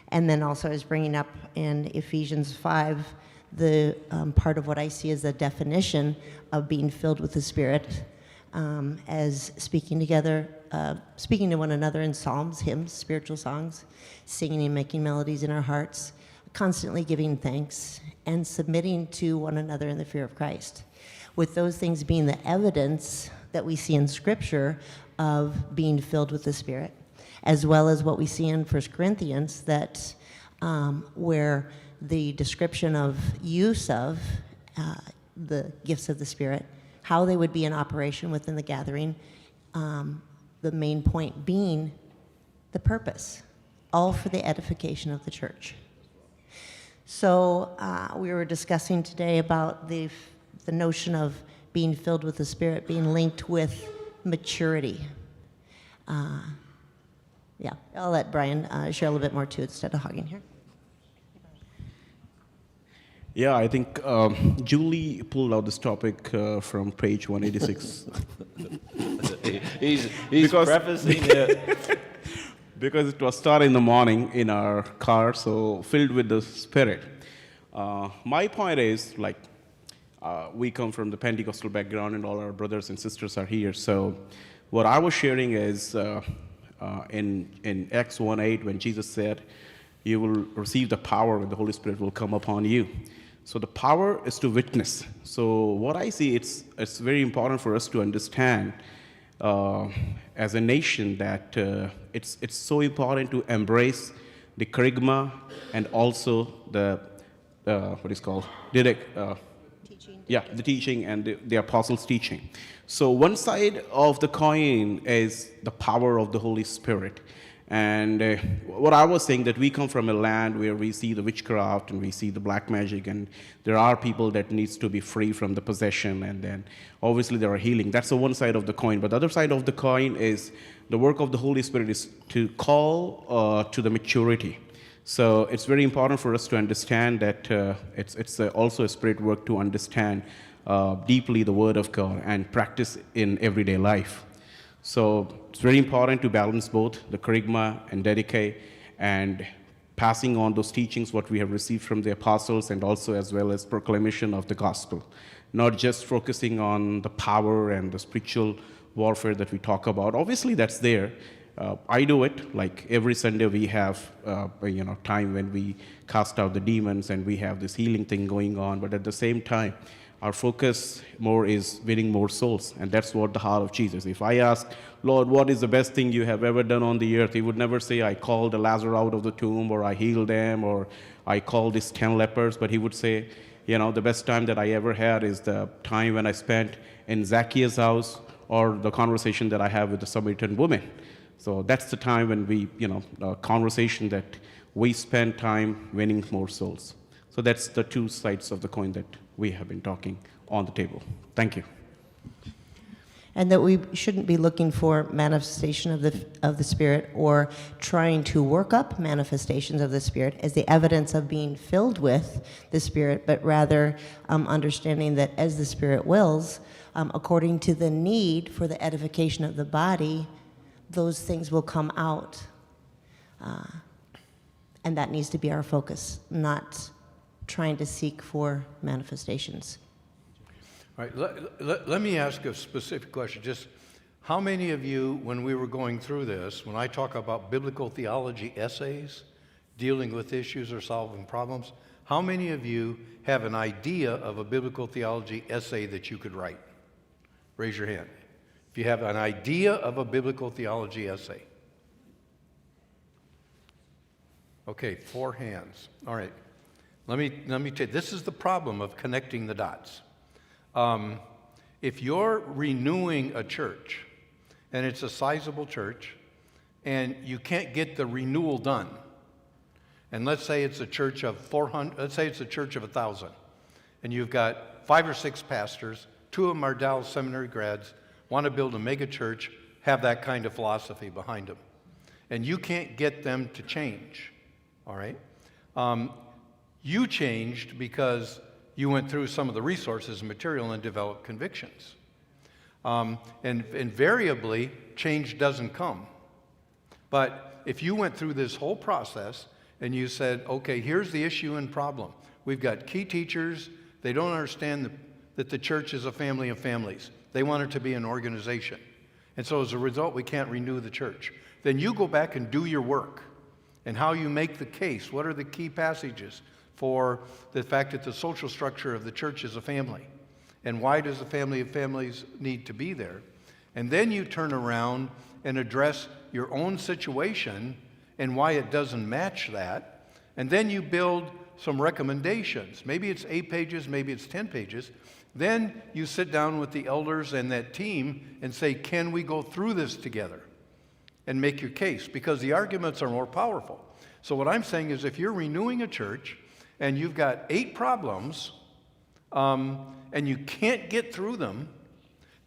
and then also is bringing up in Ephesians 5 the part of what I see as the definition of being filled with the Spirit, as speaking together, speaking to one another in psalms, hymns, spiritual songs, singing and making melodies in our hearts, constantly giving thanks, and submitting to one another in the fear of Christ. With those things being the evidence that we see in Scripture of being filled with the Spirit. as well as what we see in 1 Corinthians, that where the description of use of the gifts of the Spirit, how they would be in operation within the gathering, the main point being the purpose, all for the edification of the church. So we were discussing today about the notion of being filled with the Spirit being linked with maturity. Yeah, I'll let Brian share a little bit more too instead of hogging here. Yeah, I think Julie pulled out this topic from page 186. He's Because- prefacing it. Because it was started in the morning in our car, so filled with the Spirit. My point is, like, we come from the Pentecostal background, and all our brothers and sisters are here. So, what I was sharing is in Acts 1:8, when Jesus said, "You will receive the power when the Holy Spirit will come upon you." So the power is to witness. So what I see, it's very important for us to understand as a nation that it's so important to embrace the charisma and also the what is called Teaching. yeah, the teaching and the apostles' teaching. So one side of the coin is the power of the Holy Spirit. And what I was saying, that we come from a land where we see the witchcraft and we see the black magic, and there are people that needs to be free from the possession, and then obviously there are healing. That's the one side of the coin. But the other side of the coin is the work of the Holy Spirit is to call to the maturity. So it's very important for us to understand that it's also a spirit work to understand deeply the Word of God and practice in everyday life. So it's very important to balance both the charisma and dedicate and passing on those teachings, what we have received from the apostles, and also as well as proclamation of the gospel. Not just focusing on the power and the spiritual warfare that we talk about. Obviously, that's there. I do it, like every Sunday we have time when we cast out the demons and we have this healing thing going on, but at the same time, our focus more is winning more souls, and that's what the heart of Jesus. If I ask, Lord, what is the best thing you have ever done on the earth? He would never say, I called Lazarus out of the tomb, or I healed them, or I called these 10 lepers, but he would say, the best time that I ever had is the time when I spent in Zacchaeus' house, or the conversation that I have with the Samaritan woman. So that's the time when we, the conversation that we spend time winning more souls. So that's the two sides of the coin that we have been talking on the table. Thank you. And that we shouldn't be looking for manifestation of the Spirit or trying to work up manifestations of the Spirit as the evidence of being filled with the Spirit, but rather understanding that as the Spirit wills, according to the need for the edification of the body, those things will come out. And that needs to be our focus, not trying to seek for manifestations. All right, let me ask a specific question. Just how many of you, when we were going through this, when I talk about biblical theology essays, dealing with issues or solving problems, how many of you have an idea of a biblical theology essay that you could write? Raise your hand. If you have an idea of a biblical theology essay. Okay, 4 hands. All right. Let me tell you, this is the problem of connecting the dots. If you're renewing a church, and it's a sizable church, and you can't get the renewal done, and let's say it's a church of 400, let's say it's a church of 1,000, and you've got 5 or 6 pastors, 2 of them are Dallas Seminary grads, want to build a mega church, have that kind of philosophy behind them, and you can't get them to change, all right? You changed because you went through some of the resources and material and developed convictions. And invariably, change doesn't come. But if you went through this whole process and you said, okay, here's the issue and problem. We've got key teachers. They don't understand that the church is a family of families. They want it to be an organization. And so as a result, we can't renew the church. Then you go back and do your work and how you make the case. What are the key passages for the fact that the social structure of the church is a family? And why does the family of families need to be there? And then you turn around and address your own situation and why it doesn't match that. And then you build some recommendations. Maybe it's 8 pages, maybe it's 10 pages. Then you sit down with the elders and that team and say, can we go through this together and make your case? Because the arguments are more powerful. So what I'm saying is if you're renewing a church and you've got 8 problems and you can't get through them,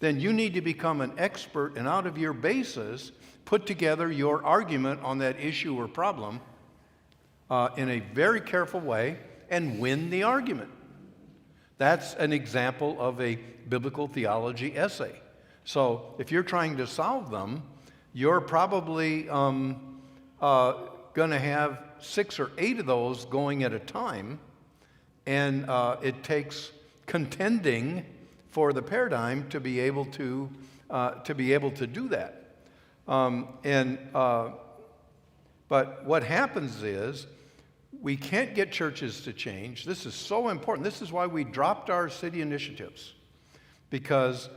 then you need to become an expert and out of your basis put together your argument on that issue or problem in a very careful way and win the argument. That's an example of a biblical theology essay. So if you're trying to solve them, you're probably going to have 6 or 8 of those going at a time, and it takes contending for the paradigm to be able to do that. But what happens is we can't get churches to change. This is so important. This is why we dropped our city initiatives, because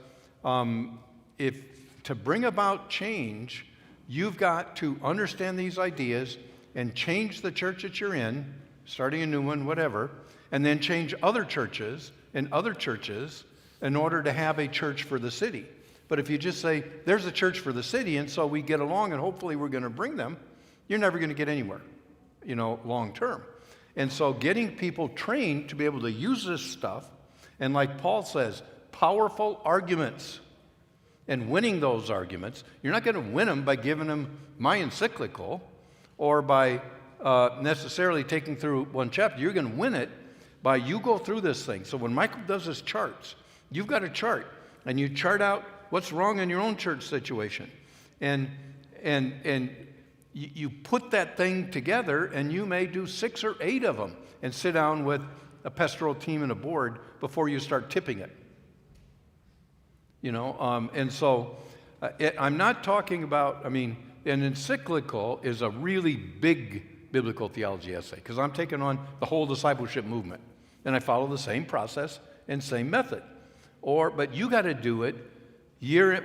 if to bring about change, you've got to understand these ideas and change the church that you're in, starting a new one, whatever, and then change other churches and other churches in order to have a church for the city. But if you just say, there's a church for the city, and so we get along and hopefully we're going to bring them, you're never going to get anywhere, long term. And so getting people trained to be able to use this stuff, and like Paul says, powerful arguments, and winning those arguments, you're not going to win them by giving them my encyclical or by necessarily taking through one chapter. You're going to win it by you go through this thing. So when Michael does his charts, you've got a chart, and you chart out what's wrong in your own church situation. And you put that thing together, and you may do 6 or 8 of them and sit down with a pastoral team and a board before you start tipping it. And so I'm not talking about, an encyclical is a really big biblical theology essay, because I'm taking on the whole discipleship movement, and I follow the same process and same method. But you got to do it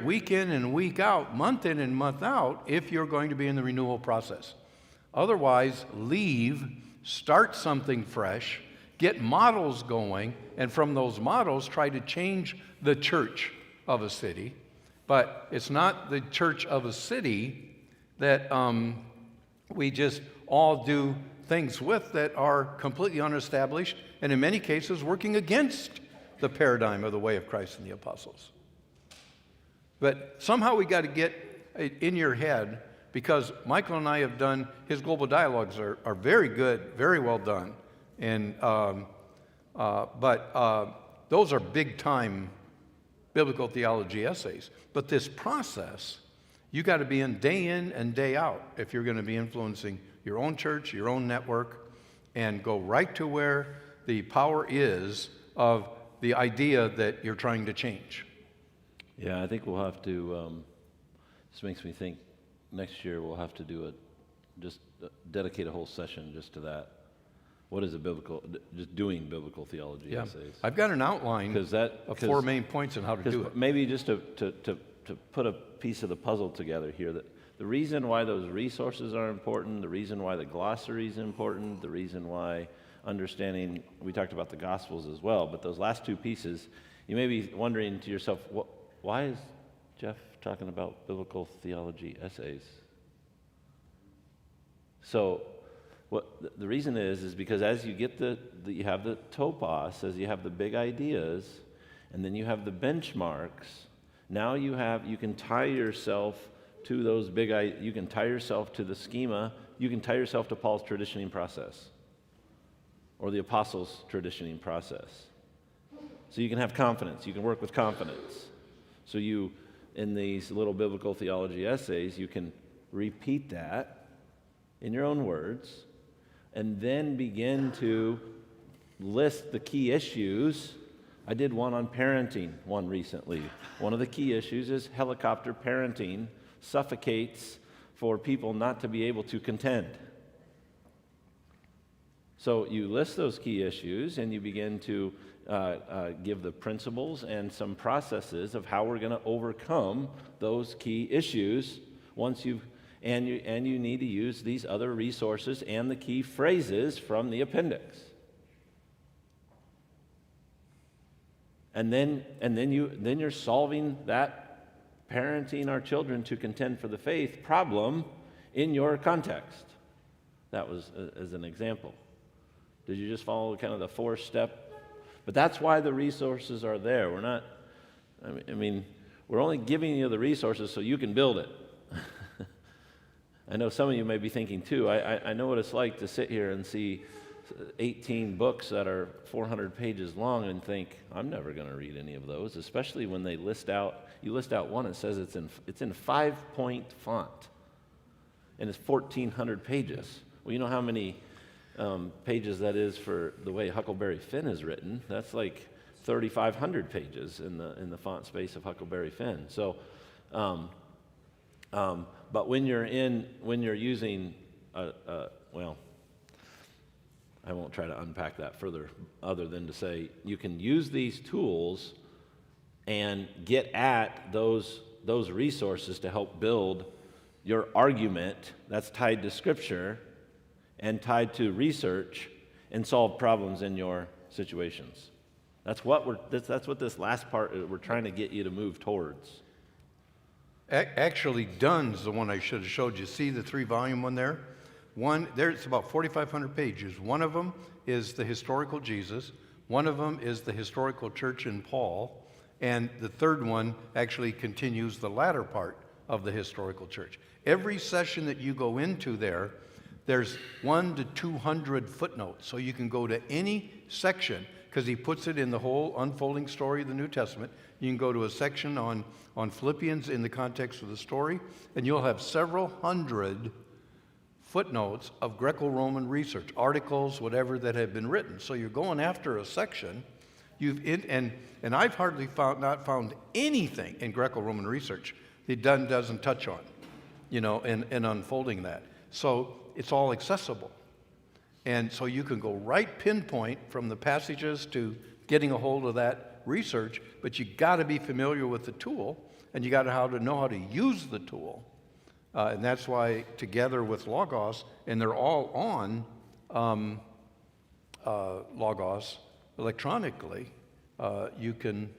week in and week out, month in and month out, if you're going to be in the renewal process. Otherwise, leave, start something fresh, get models going, and from those models, try to change the church of a city. But it's not the church of a city that we just all do things with that are completely unestablished, and in many cases, working against the paradigm of the way of Christ and the apostles. But somehow we got to get in your head, because Michael and I have done, his global dialogues are very good, very well done. And but those are big time biblical theology essays. But this process, you got to be in and day out if you're going to be influencing your own church, your own network, and go right to where the power is of the idea that you're trying to change. Yeah, I think we'll have to, this makes me think next year we'll have to do dedicate a whole session just to that. What is just doing biblical theology essays? I've got an outline of 4 main points on how to do it. Maybe just to put a piece of the puzzle together here, that the reason why those resources are important, the reason why the glossary is important, the reason why understanding, we talked about the Gospels as well, but those last 2 pieces, you may be wondering to yourself, why is Jeff talking about biblical theology essays? So the reason is because as you get you have the topos, as you have the big ideas, and then you have the benchmarks, now you can tie yourself to those you can tie yourself to the schema, you can tie yourself to Paul's traditioning process or the apostles' traditioning process. So you can have confidence, you can work with confidence. So in these little biblical theology essays, you can repeat that in your own words, and then begin to list the key issues. I did one on parenting, recently. One of the key issues is helicopter parenting suffocates for people not to be able to contend. So you list those key issues and you begin to give the principles and some processes of how we're going to overcome those key issues once you've and you need to use these other resources and the key phrases from the appendix. And then you're solving that parenting our children to contend for the faith problem in your context. That was as an example. Did you just follow kind of the 4-step? But that's why the resources are there. We're not, I mean, we're only giving you the resources so you can build it. I know some of you may be thinking too, I know what it's like to sit here and see 18 books that are 400 pages long and think, I'm never going to read any of those, especially when they list out one, it says it's in 5-point font, and it's 1,400 pages. Well, you know how many pages that is for the way Huckleberry Finn is written? That's like 3,500 pages in the font space of Huckleberry Finn. So, but when you're using, well, I won't try to unpack that further other than to say you can use these tools and get at those resources to help build your argument that's tied to Scripture and tied to research and solve problems in your situations. That's what this last part we're trying to get you to move towards. Actually, Dunn's the one I should have showed you. See the 3-volume one there? It's about 4,500 pages. One of them is the historical Jesus. One of them is the historical church in Paul. And the third one actually continues the latter part of the historical church. Every session that you go into there's 100 to 200 footnotes. So you can go to any section because he puts it in the whole unfolding story of the New Testament. You can go to a section on Philippians in the context of the story, and you'll have several hundred footnotes of Greco-Roman research, articles, whatever that have been written. So you're going after a section, and I've hardly not found anything in Greco-Roman research that Dunn doesn't touch on, in unfolding that. So it's all accessible. And so you can go right pinpoint from the passages to getting a hold of that research, but you got to be familiar with the tool, and you got to know how to use the tool. And that's why, together with Logos, and they're all on Logos electronically, you can.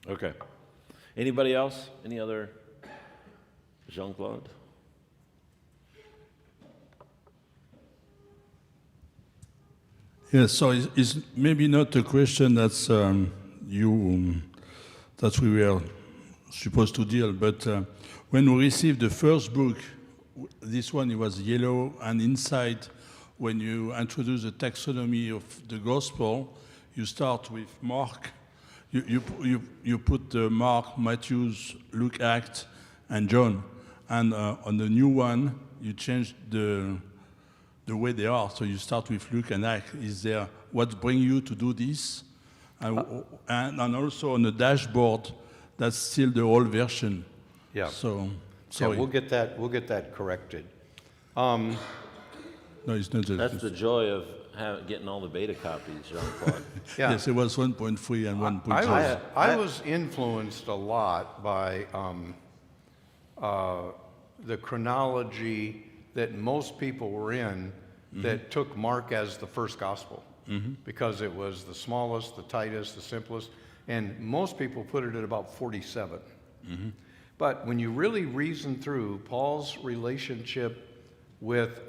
Okay. Anybody else? Any other? Jean-Claude? Yes, so it's maybe not a question that's that we were supposed to deal, but when we received the first book, this one it was yellow, and inside, when you introduce the taxonomy of the gospel, you start with Mark. You put Mark, Matthew, Luke, Acts, and John, and on the new one you change the way they are. So you start with Luke and Acts. Is there what brings you to do this? And also on the dashboard, that's still the old version. Yeah. So sorry. Yeah, we'll get that corrected. No, it's not. That's the joy of getting all the beta copies, Jean-Claude. Yeah. Yes, it was 1.3 and 1.0. I was influenced a lot by the chronology that most people were in that took Mark as the first gospel, because it was the smallest, the tightest, the simplest, and most people put it at about 47. But when you really reason through Paul's relationship with,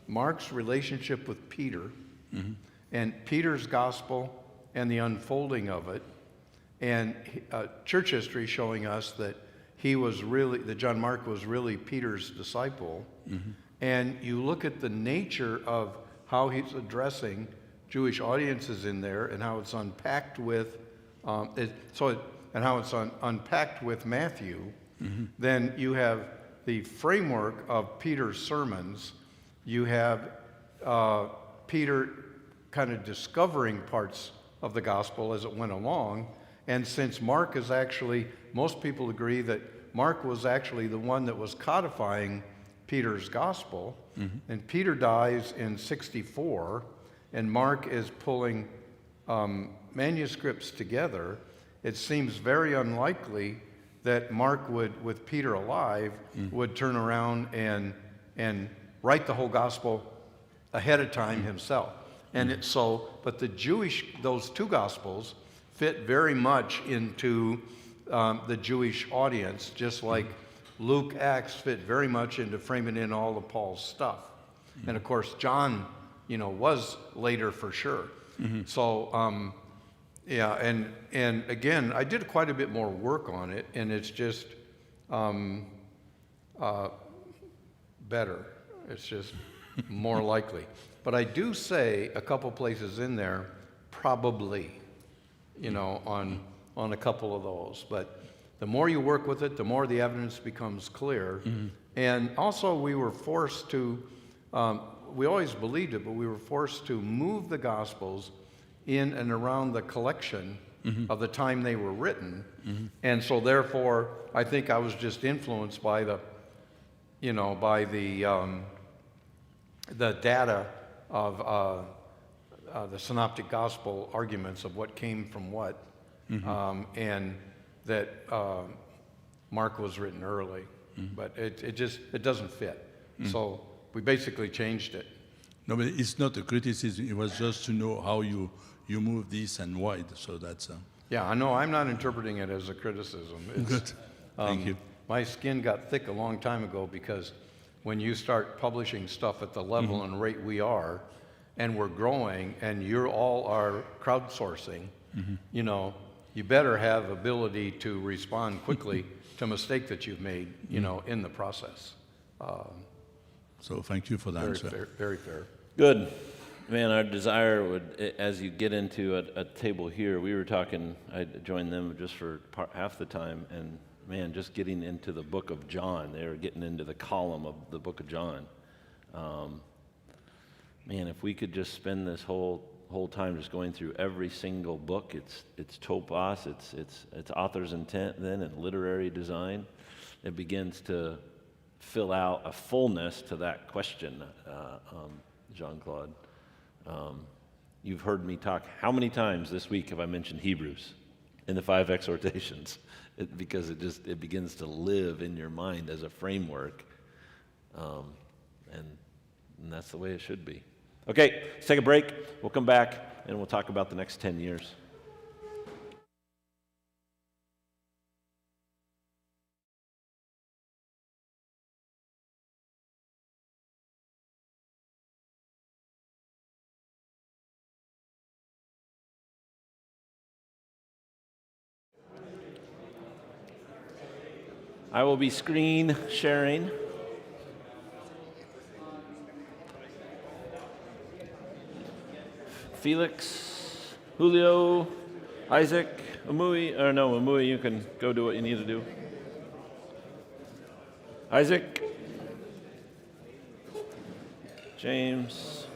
Mark's relationship with Peter, and Peter's gospel and the unfolding of it, and church history showing us that that John Mark was really Peter's disciple, and you look at the nature of how he's addressing Jewish audiences in there, and how it's unpacked with, unpacked with Matthew, then you have the framework of Peter's sermons. You have Peter kind of discovering parts of the gospel as it went along, and since Mark is actually, most people agree that Mark was actually the one that was codifying Peter's gospel, and Peter dies in 64, and Mark is pulling manuscripts together. It seems very unlikely that Mark would, with Peter alive, would turn around and write the whole gospel ahead of time himself. And it's so, but those two gospels fit very much into the Jewish audience, just like Luke, Acts fit very much into framing in all of Paul's stuff. And of course, John, was later for sure. So, yeah, and again, I did quite a bit more work on it, and it's just better. It's just more likely. But I do say a couple places in there, probably, on a couple of those. But the more you work with it, the more the evidence becomes clear. And also, we were forced to, we always believed it, but we were forced to move the Gospels in and around the collection of the time they were written. And so therefore, I think I was just influenced by the data of the synoptic gospel arguments of what came from what, and that Mark was written early, but it doesn't fit. So we basically changed it. No, but it's not a criticism. It was just to know how you move this and why. So that's... Yeah, I know. I'm not interpreting it as a criticism. Good. Thank you. My skin got thick a long time ago because when you start publishing stuff at the level and rate we are, and we're growing, and you all are crowdsourcing, you better have ability to respond quickly to a mistake that you've made, in the process. So thank you for the answer. Fair, very fair. Good. Man, our desire would, as you get into a table here, we were talking, I joined them just for half the time, and man, just getting into the book of John. They were getting into the column of the book of John. Man, if we could just spend this whole time just going through every single book, it's topos, it's author's intent then, and literary design. It begins to fill out a fullness to that question, Jean-Claude. You've heard me talk, how many times this week have I mentioned Hebrews in the 5 exhortations? Because it begins to live in your mind as a framework, and that's the way it should be. Okay, let's take a break. We'll come back and we'll talk about the next 10 years. I will be screen sharing. Felix, Julio, Isaac, Amui, you can go do what you need to do. Isaac, James,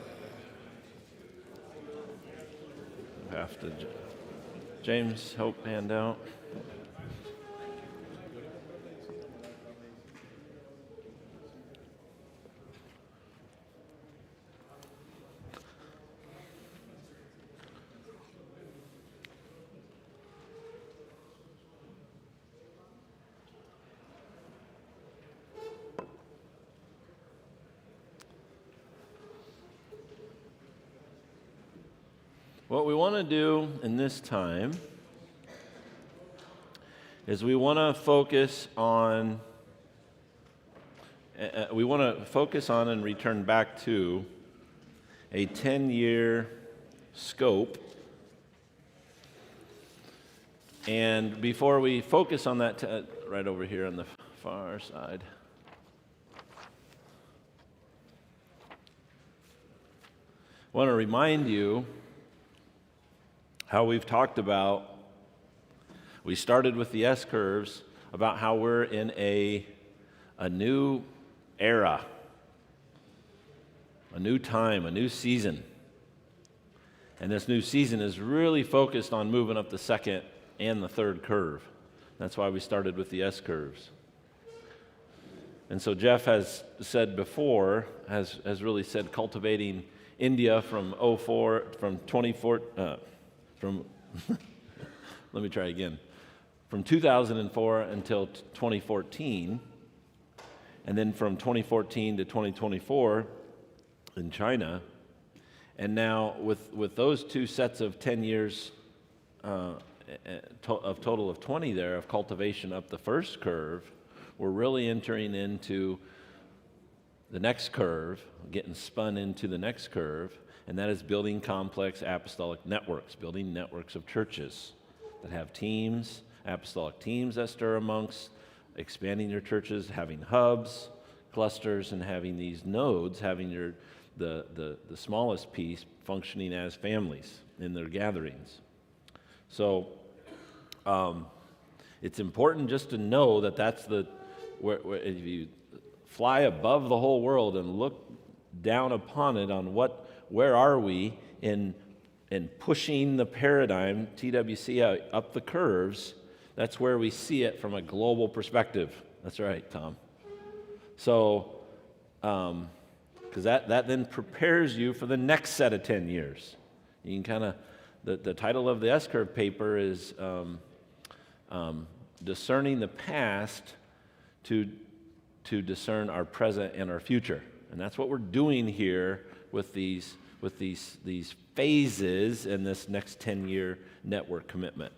James, help hand out. What we want to do in this time is we want to focus on and return back to a 10-year scope. And before we focus on that, right over here on the far side, I want to remind you how we've talked about, we started with the S-curves, about how we're in a new era, a new time, a new season. And this new season is really focused on moving up the second and the third curve. That's why we started with the S-curves. And so Jeff has said before, has really said cultivating India from 24, from, let me try again, from 2004 until 2014, and then from 2014 to 2024 in China. And now with those two sets of 10 years of total of 20 there of cultivation up the first curve, we're really entering into the next curve, getting spun into the next curve, and that is building complex apostolic networks, building networks of churches that have teams, apostolic teams that stir amongst, expanding your churches, having hubs, clusters, and having these nodes, having the smallest piece functioning as families in their gatherings. So it's important just to know that that's where if you fly above the whole world and look down upon it on where are we in pushing the paradigm, TWC, up the curves, that's where we see it from a global perspective. That's right, Tom. So, because that then prepares you for the next set of 10 years. You can kind of, the title of the S-curve paper is Discerning the Past to discern our present and our future. And that's what we're doing here with these phases in this next 10-year network commitment.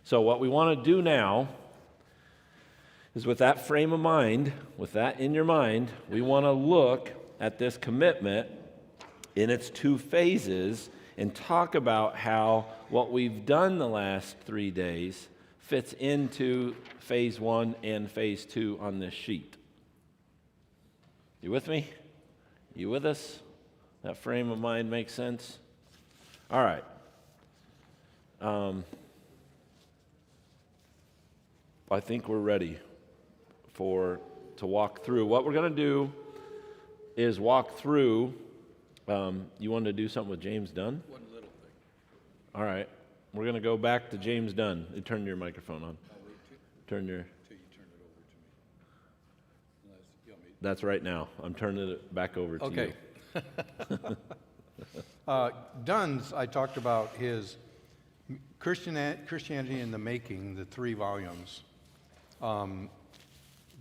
So what we want to do now is, with that frame of mind, with that in your mind, we want to look at this commitment in its two phases and talk about how what we've done the last 3 days fits into phase 1 and phase 2 on this sheet. You with me? You with us? That frame of mind makes sense? All right. I think we're ready to walk through. What we're going to do is walk through. You wanted to do something with James Dunn? One little thing. All right. We're going to go back to James Dunn. You turn your microphone on. Turn your... Till you turn it over to me. Unless you want me to... That's right now. I'm turning it back over to you. Okay. Dunn's, I talked about his Christianity in the Making, the 3 volumes.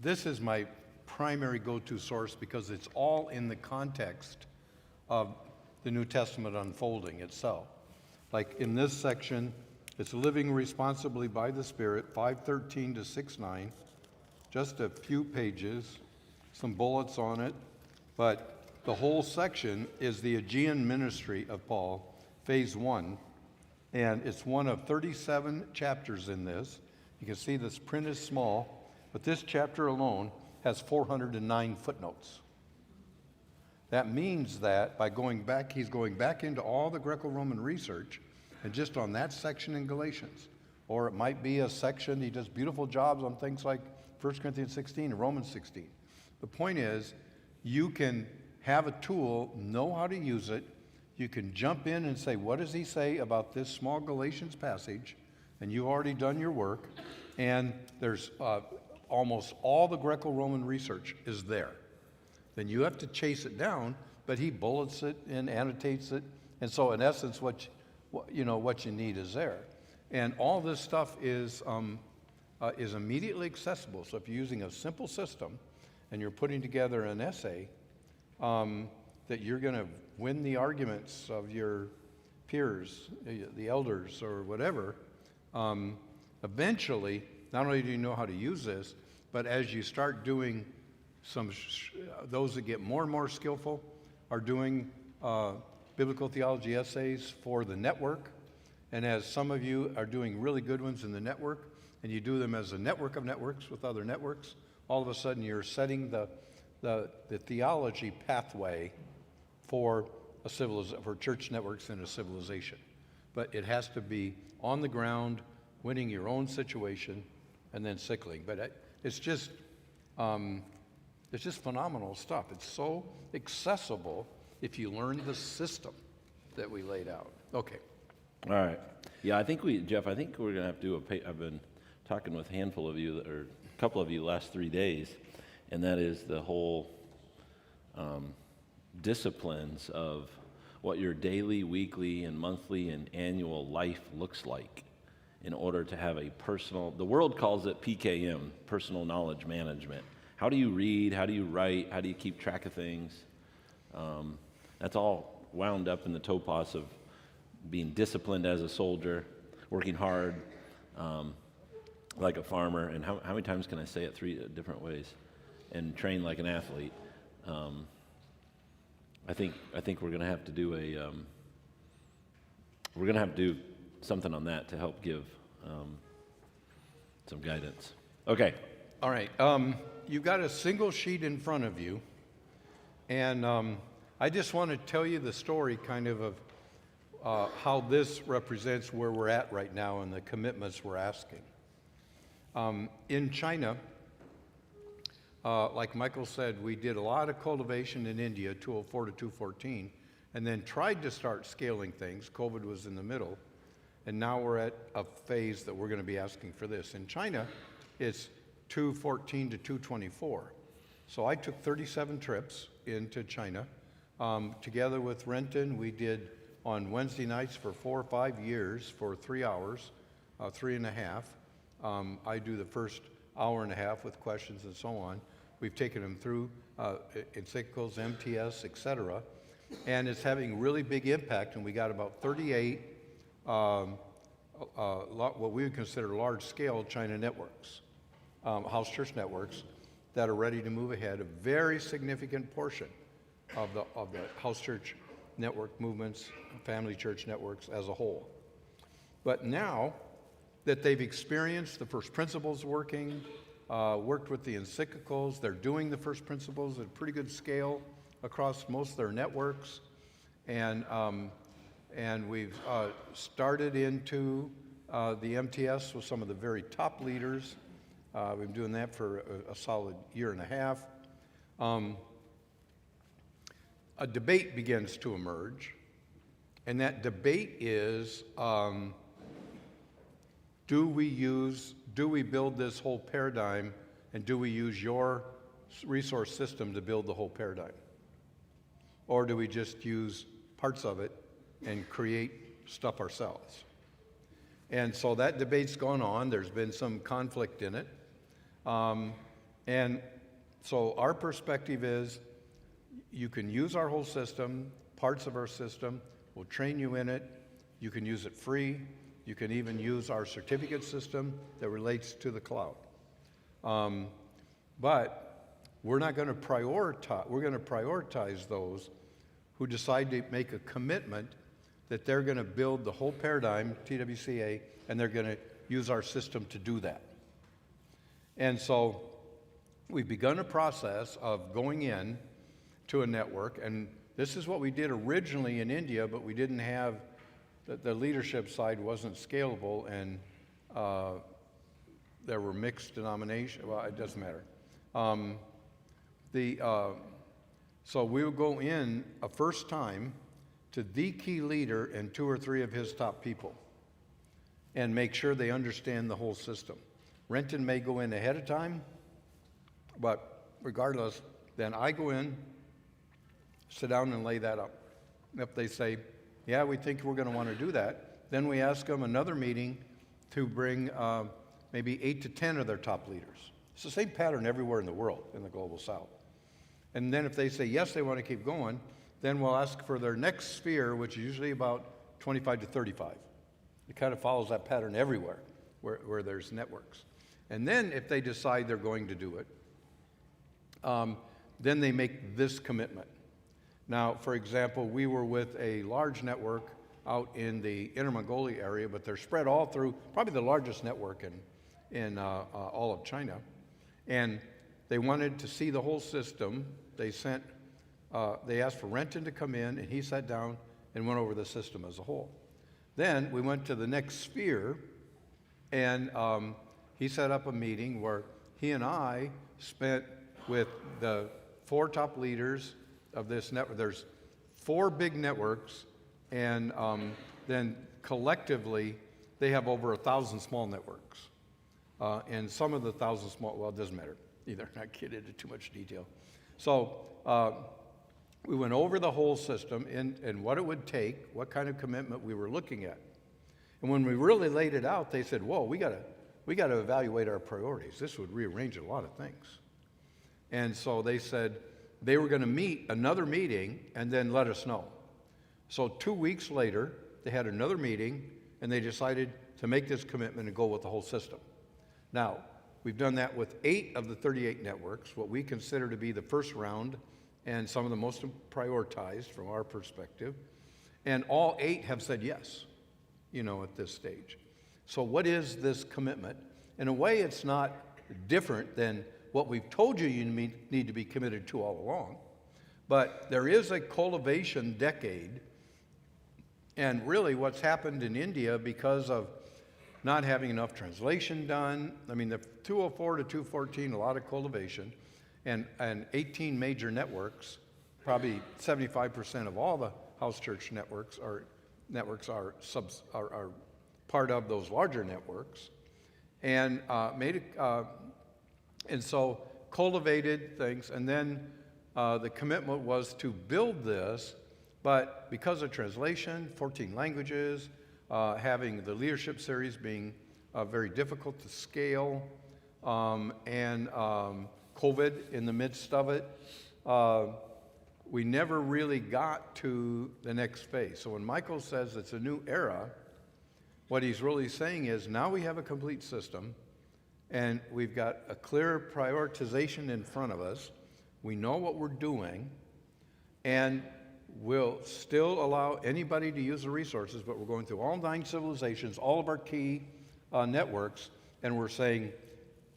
This is my primary go-to source because it's all in the context of the New Testament unfolding itself. Like in this section, it's living responsibly by the Spirit, 5:13 to 6:9, just a few pages, some bullets on it, but the whole section is the Aegean ministry of Paul, phase 1, and it's one of 37 chapters in this. You can see this print is small, but this chapter alone has 409 footnotes. That means that by going back, he's going back into all the Greco-Roman research, and just on that section in Galatians. Or it might be a section, he does beautiful jobs on things like 1 Corinthians 16 and Romans 16. The point is, you can have a tool, know how to use it, you can jump in and say, what does he say about this small Galatians passage? And you've already done your work, and there's almost all the Greco-Roman research is there. Then you have to chase it down, but he bullets it and annotates it, and so in essence, what you need is there. And all this stuff is immediately accessible. So if you're using a simple system and you're putting together an essay, that you're going to win the arguments of your peers, the elders or whatever, eventually, not only do you know how to use this, but as you start doing those that get more and more skillful are doing biblical theology essays for the network. And as some of you are doing really good ones in the network, and you do them as a network of networks with other networks, all of a sudden you're setting the theology pathway for for church networks in a civilization. But it has to be on the ground, winning your own situation, and then cycling. But it's just phenomenal stuff. It's so accessible if you learn the system that we laid out. Okay. All right. Yeah, Jeff, I think we're going to have to do I've been talking with a handful of you, or a couple of you the last 3 days, and that is the whole disciplines of what your daily, weekly, and monthly and annual life looks like in order to have a personal, the world calls it PKM, personal knowledge management. How do you read? How do you write? How do you keep track of things? That's all wound up in the topos of being disciplined as a soldier, working hard like a farmer, and how many times can I say it 3 different ways, and train like an athlete. I think we're going to have to do something on that to help give some guidance. Okay. All right. You've got a single sheet in front of you, and I just want to tell you the story kind of how this represents where we're at right now and the commitments we're asking. In China, like Michael said, we did a lot of cultivation in India, 204 to 214, and then tried to start scaling things. COVID was in the middle, and now we're at a phase that we're going to be asking for this. In China, it's 214 to 224. So I took 37 trips into China. Together with Renton, we did on Wednesday nights for 4 or 5 years for 3 hours, 3.5. I do the first hour and a half with questions and so on. We've taken them through encyclicals, MTS, etc. And it's having really big impact, and we got about 38 what we would consider large-scale China networks, house church networks, that are ready to move ahead. A very significant portion of the house church network movements, family church networks as a whole. But now that they've experienced the first principles working, worked with the encyclicals, they're doing the first principles at a pretty good scale across most of their networks, and we've started into the MTS with some of the very top leaders. We've been doing that for a solid year and a half. A debate begins to emerge, and that debate is, do we build this whole paradigm, and do we use your resource system to build the whole paradigm? Or do we just use parts of it and create stuff ourselves? And so that debate's gone on. There's been some conflict in it. And so our perspective is, you can use our whole system, parts of our system. We'll train you in it. You can use it free. You can even use our certificate system that relates to the cloud. But we're not going to prioritize. We're going to prioritize those who decide to make a commitment that they're going to build the whole paradigm, TWCA, and they're going to use our system to do that. And so we've begun a process of going in to a network, and this is what we did originally in India, but we didn't have, the leadership side wasn't scalable, and there were mixed denominations. Well, it doesn't matter. So we will go in a first time to the key leader and 2 or 3 of his top people and make sure they understand the whole system. Renton may go in ahead of time, but regardless, then I go in, sit down and lay that up. If they say, yeah, we think we're going to want to do that, then we ask them another meeting to bring maybe 8 to 10 of their top leaders. It's the same pattern everywhere in the world, in the Global South. And then if they say, yes, they want to keep going, then we'll ask for their next sphere, which is usually about 25 to 35. It kind of follows that pattern everywhere where there's networks. And then if they decide they're going to do it, then they make this commitment. Now, for example, we were with a large network out in the Inner Mongolia area, but they're spread all through, probably the largest network in all of China. And they wanted to see the whole system. They asked for Renton to come in, and he sat down and went over the system as a whole. Then we went to the next sphere, and he set up a meeting where he and I spent with the 4 top leaders of this network. There's 4 big networks, and then collectively they have over 1,000 small networks. And some of the 1,000 small, well, it doesn't matter. either not get into too much detail. So we went over the whole system and what it would take, what kind of commitment we were looking at. And when we really laid it out, they said, whoa, we got to evaluate our priorities. This would rearrange a lot of things. And so they said they were going to meet another meeting and then let us know. So 2 weeks later, they had another meeting and they decided to make this commitment and go with the whole system. Now, we've done that with 8 of the 38 networks, what we consider to be the first round and some of the most prioritized from our perspective. And all 8 have said yes, at this stage. So what is this commitment? In a way, it's not different than what we've told you need to be committed to all along. But there is a cultivation decade. And really what's happened in India because of not having enough translation done, I mean, the 204 to 214, a lot of cultivation, and 18 major networks, probably 75% of all the house church networks are part of those larger networks, and and so cultivated things, and then the commitment was to build this, but because of translation, 14 languages, having the leadership series being very difficult to scale, and COVID in the midst of it, we never really got to the next phase. So when Michael says it's a new era, what he's really saying is now we have a complete system and we've got a clear prioritization in front of us. We know what we're doing, and we'll still allow anybody to use the resources, but we're going through all 9 civilizations, all of our key networks, and we're saying,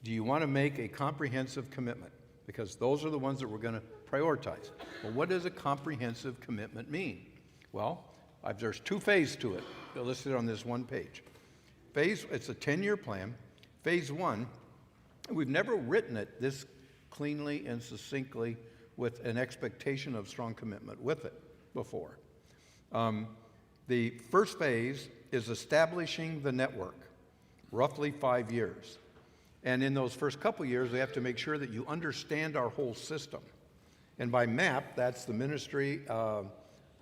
do you want to make a comprehensive commitment? Because those are the ones that we're going to prioritize. Well, what does a comprehensive commitment mean? Well, there's 2 phases to it. They're listed on this one page. It's a 10-year plan. Phase 1, we've never written it this cleanly and succinctly with an expectation of strong commitment with it before. The first phase is establishing the network, roughly 5 years. And in those first couple years, we have to make sure that you understand our whole system. And by MAP, that's the ministry,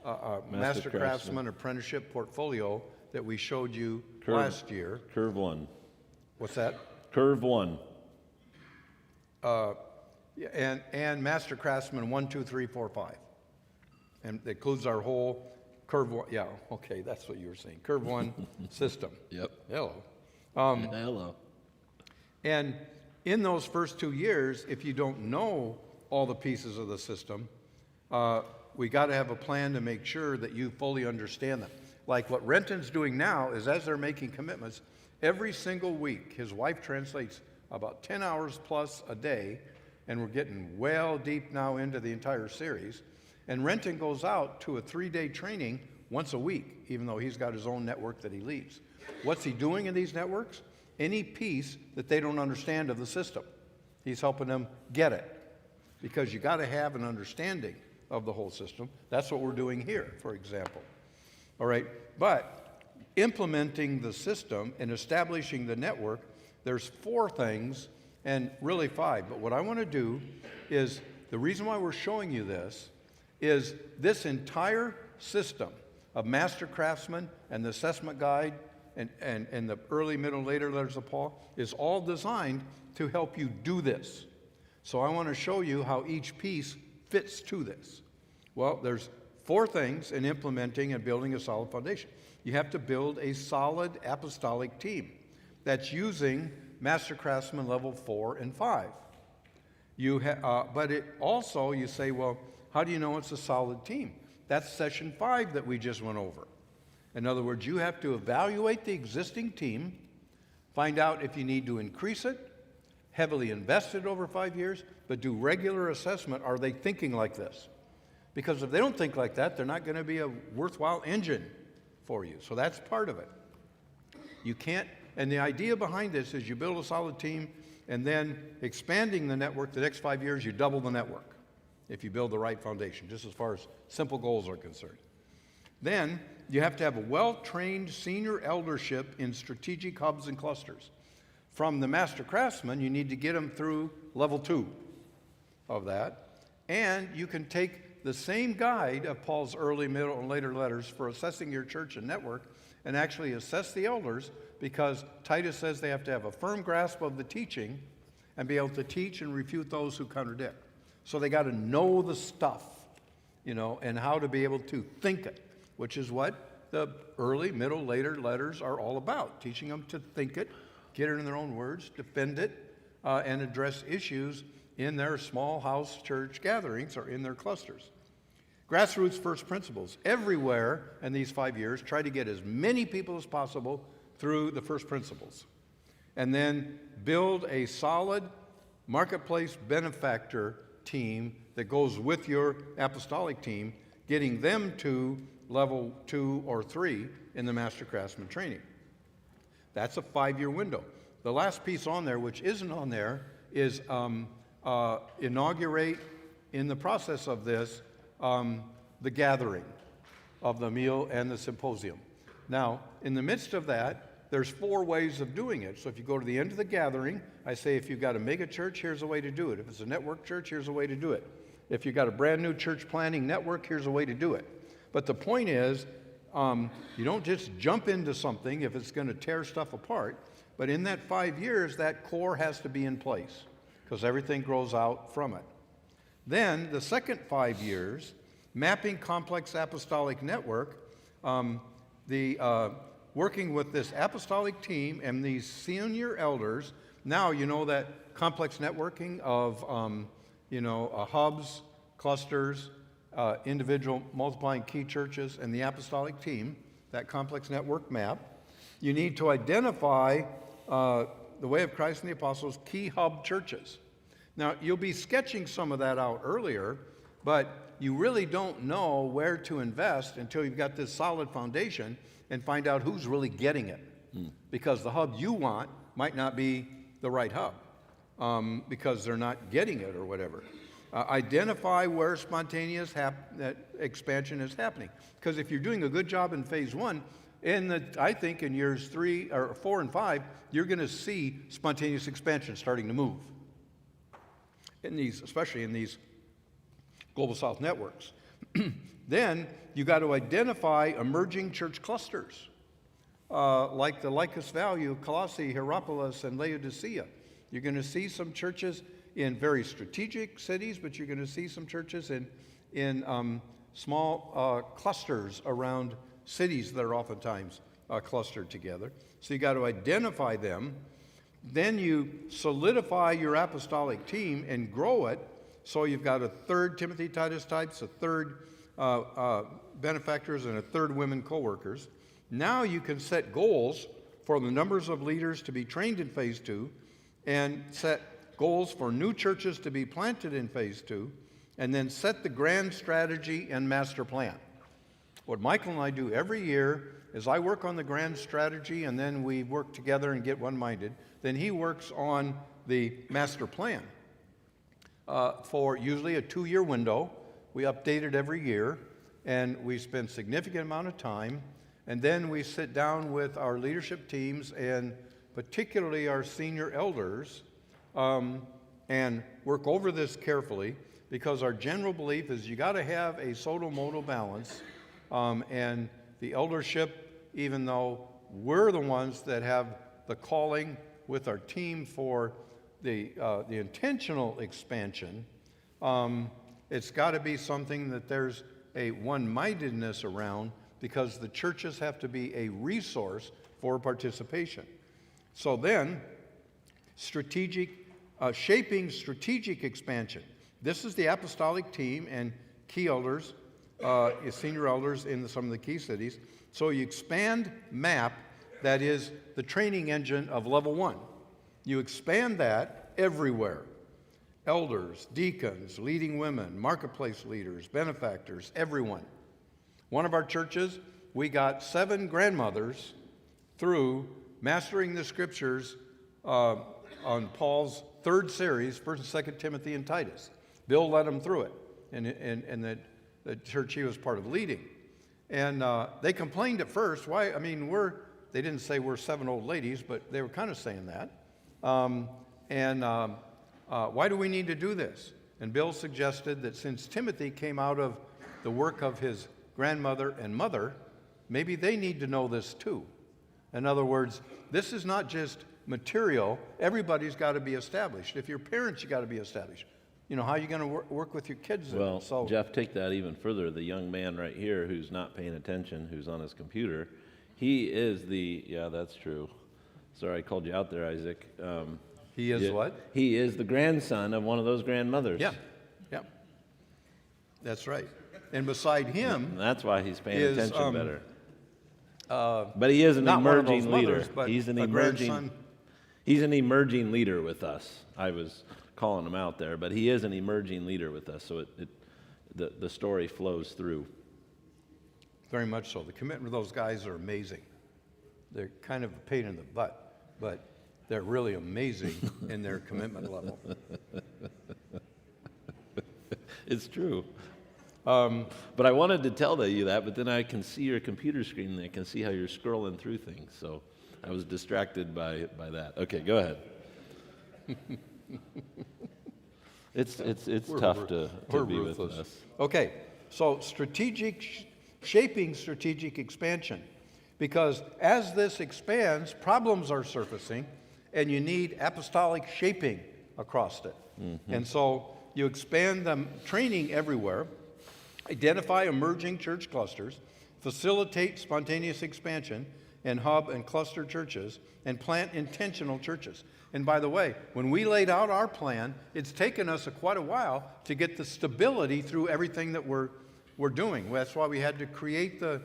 Master Craftsman Apprenticeship Portfolio that we showed you last year. Curve 1. What's that? Curve 1. And Master Craftsman 1, 2, 3, 4, 5. And it includes our whole Curve 1. Yeah, okay, that's what you were saying. Curve 1 system. Yep. Hello. Hello. And in those first 2 years, if you don't know all the pieces of the system, we got to have a plan to make sure that you fully understand them. Like what Renton's doing now is as they're making commitments, every single week, his wife translates about 10 hours plus a day, and we're getting well deep now into the entire series. And Renton goes out to a 3-day training once a week, even though he's got his own network that he leads. What's he doing in these networks? Any piece that they don't understand of the system, he's helping them get it. Because you got to have an understanding of the whole system. That's what we're doing here, for example. All right, but implementing the system and establishing the network, there's 4 things, and really 5. But what I want to do is, the reason why we're showing you this is this entire system of Master Craftsman and the assessment guide and the early, middle, later letters of Paul is all designed to help you do this. So I want to show you how each piece fits to this. Well, there's 4 things in implementing and building a solid foundation. You have to build a solid apostolic team that's using Master Craftsman level 4 and 5. But it also, you say, well, how do you know it's a solid team? That's session 5 that we just went over. In other words, you have to evaluate the existing team, find out if you need to increase it, heavily invest it over 5 years, but do regular assessment. Are they thinking like this? Because if they don't think like that, they're not going to be a worthwhile engine for you. So that's part of it. You can't, and the idea behind this is you build a solid team, and then expanding the network the next 5 years, you double the network if you build the right foundation, just as far as simple goals are concerned. Then you have to have a well-trained senior eldership in strategic hubs and clusters. from the master craftsman, you need to get them through level 2 of that. And you can take the same guide of Paul's early, middle, and later letters for assessing your church and network and actually assess the elders, because Titus says they have to have a firm grasp of the teaching and be able to teach and refute those who contradict. So they got to know the stuff, and how to be able to think it, which is what the early, middle, later letters are all about, teaching them to think it, get it in their own words, defend it, and address issues in their small house church gatherings or in their clusters. Grassroots first principles. Everywhere in these 5 years, try to get as many people as possible through the first principles. And then build a solid marketplace benefactor team that goes with your apostolic team, getting them to level 2 or 3 in the Master Craftsman training. That's a 5-year window. The last piece on there, which isn't on there, is inaugurate in the process of this the gathering of the meal and the symposium. Now, in the midst of that, there's 4 ways of doing it. So if you go to the end of the gathering, I say if you've got a mega church, here's a way to do it. If it's a network church, here's a way to do it. If you've got a brand new church planning network, here's a way to do it. But the point is, you don't just jump into something if it's going to tear stuff apart. But in that 5 years, that core has to be in place because everything grows out from it. Then the second 5 years, mapping complex apostolic network, working with this apostolic team and these senior elders. Now you know that complex networking of hubs, clusters, individual multiplying key churches, and the apostolic team, that complex network map. You need to identify the Way of Christ and the Apostles' key hub churches. Now, you'll be sketching some of that out earlier, but you really don't know where to invest until you've got this solid foundation and find out who's really getting it. Because the hub you want might not be the right hub because they're not getting it or whatever. Identify where spontaneous expansion is happening. Because if you're doing a good job in phase 1, I think in years 3 or 4 and 5, you're going to see spontaneous expansion starting to move. Especially in these Global South networks. Then you got to identify emerging church clusters, like the Lycus Valley, Colossae, Hierapolis, and Laodicea. You're going to see some churches in very strategic cities, but you're going to see some churches in small clusters around cities that are oftentimes clustered together. So you got to identify them. Then you solidify your apostolic team and grow it. So you've got a third Timothy Titus types, a third benefactors, and a third women co-workers. Now you can set goals for the numbers of leaders to be trained in phase 2 and set goals for new churches to be planted in phase 2, and then set the grand strategy and master plan. What Michael and I do every year is I work on the grand strategy, and then we work together and get one-minded. Then he works on the master plan for usually a 2-year window. We update it every year, and we spend significant amount of time. And then we sit down with our leadership teams and particularly our senior elders and work over this carefully, because our general belief is you got to have a sodo-modo balance, and the eldership, even though we're the ones that have the calling with our team for the intentional expansion, it's got to be something that there's a one-mindedness around, because the churches have to be a resource for participation. So then, shaping strategic expansion. This is the apostolic team and key elders, senior elders in some of the key cities. So you expand MAP, that is the training engine of level 1. You expand that everywhere. Elders, deacons, leading women, marketplace leaders, benefactors, everyone. One of our churches, we got 7 grandmothers through Mastering the Scriptures on Paul's 3rd series, 1st and 2nd Timothy and Titus. Bill led them through it, and the church he was part of leading. And they complained at first, they didn't say we're 7 old ladies, but they were kind of saying that. Why do we need to do this? And Bill suggested that since Timothy came out of the work of his grandmother and mother, maybe they need to know this too. In other words, this is not just material. Everybody's got to be established. If you're parents, you got to be established. You know, how are you going to work with your kids? Well, So, Jeff, take that even further. The young man right here who's not paying attention, who's on his computer, he is yeah, that's true. Sorry, I called you out there, Isaac. he is what? He is the grandson of one of those grandmothers. Yeah, yeah. That's right. And beside him, And that's why he's paying is, attention better. But he is an not one of those emerging leader. mothers, but He's an a emerging. grandson. He's an emerging leader with us. I was calling him out there, but he is an emerging leader with us. So the story flows through. Very much so. The commitment of those guys are amazing. They're kind of a pain in the butt, but they're really amazing in their commitment level. It's true. But I wanted to tell you that, but then I can see your computer screen and I can see how you're scrolling through things. So I was distracted by that. Okay, go ahead. It's tough to be with ruthless. us. Okay, so shaping strategic expansion. Because as this expands, problems are surfacing, and you need apostolic shaping across it. And so you expand them, training everywhere, identify emerging church clusters, facilitate spontaneous expansion in hub and cluster churches, and plant intentional churches. And by the way, when we laid out our plan, it's taken us quite a while to get the stability through everything that we're doing. That's why we had to create the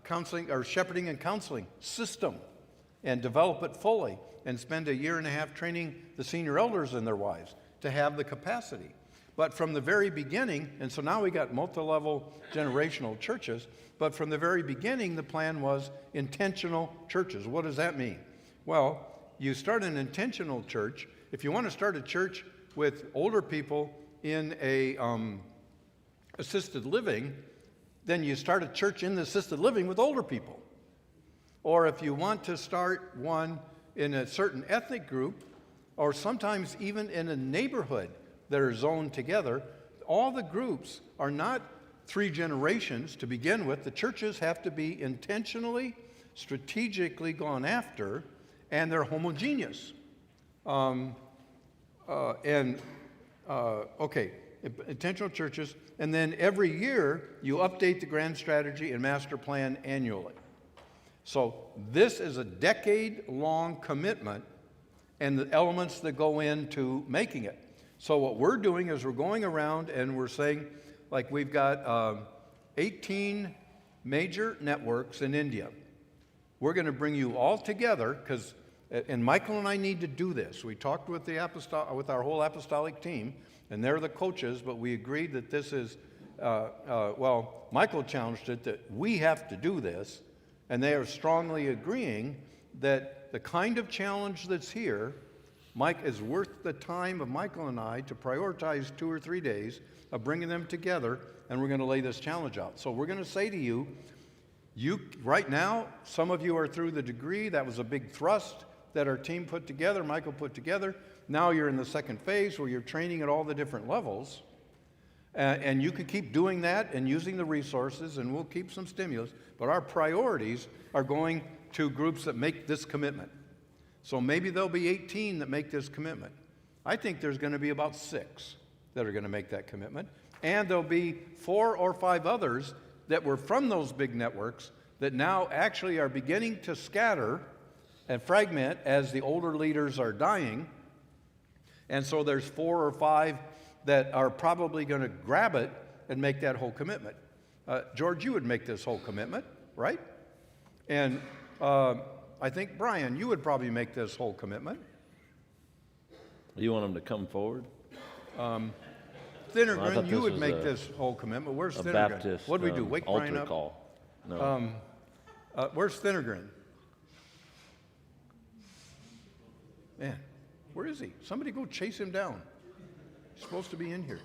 counseling or shepherding and counseling system and develop it fully and spend a year and a half training the senior elders and their wives to have the capacity. But from the very beginning, and so now we got multi-level generational churches, but from the very beginning, the plan was intentional churches. What does that mean? Well, you start an intentional church. If you want to start a church with older people in a assisted living, then you start a church in the assisted living with older people. Or if you want to start one in a certain ethnic group, or sometimes even in a neighborhood that are zoned together, all the groups are not 3 generations to begin with. The churches have to be intentionally, strategically gone after, and they're homogeneous. Intentional churches, and then every year you update the grand strategy and master plan annually. So this is a decade-long commitment and the elements that go into making it. So what we're doing is we're going around and we're saying, like we've got 18 major networks in India. We're going to bring you all together because, and Michael and I need to do this. We talked with with our whole apostolic team, and they're the coaches, but we agreed that this is, Michael challenged it that we have to do this, and they are strongly agreeing that the kind of challenge that's here, Mike, is worth the time of Michael and I to prioritize 2 or 3 days of bringing them together, and we're going to lay this challenge out. So we're going to say to you, right now, some of you are through the degree. That was a big thrust that our team put together, Michael put together. Now you're in the second phase where you're training at all the different levels. And you can keep doing that and using the resources, and we'll keep some stimulus. But our priorities are going to groups that make this commitment. So maybe there'll be 18 that make this commitment. I think there's going to be about 6 that are going to make that commitment. And there'll be 4 or 5 others that were from those big networks that now actually are beginning to scatter and fragment as the older leaders are dying. And so there's 4 or 5 that are probably going to grab it and make that whole commitment. George, you would make this whole commitment, right? And I think, Brian, you would probably make this whole commitment. You want them to come forward? Thinnergren, you would make this whole commitment. Where's A Thinnergren? Baptist What do we do? Wake Brian altar up? call. No. Where's Thinnergren? Man, where is he? Somebody go chase him down. He's supposed to be in here.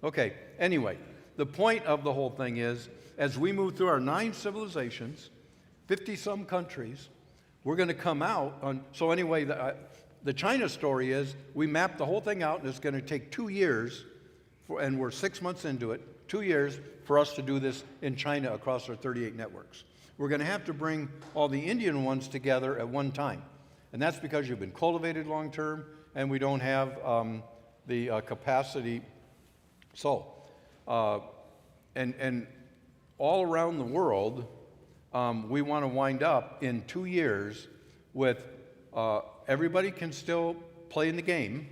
Okay, anyway, the point of the whole thing is, as we move through our 9 civilizations, 50-some countries, we're going to come out on, so anyway, the China story is we mapped the whole thing out, and it's going to take 2 years, and we're 6 months into it, 2 years for us to do this in China across our 38 networks. We're going to have to bring all the Indian ones together at one time. And that's because you've been cultivated long term, and we don't have the capacity. So, and all around the world, we want to wind up in 2 years with everybody can still play in the game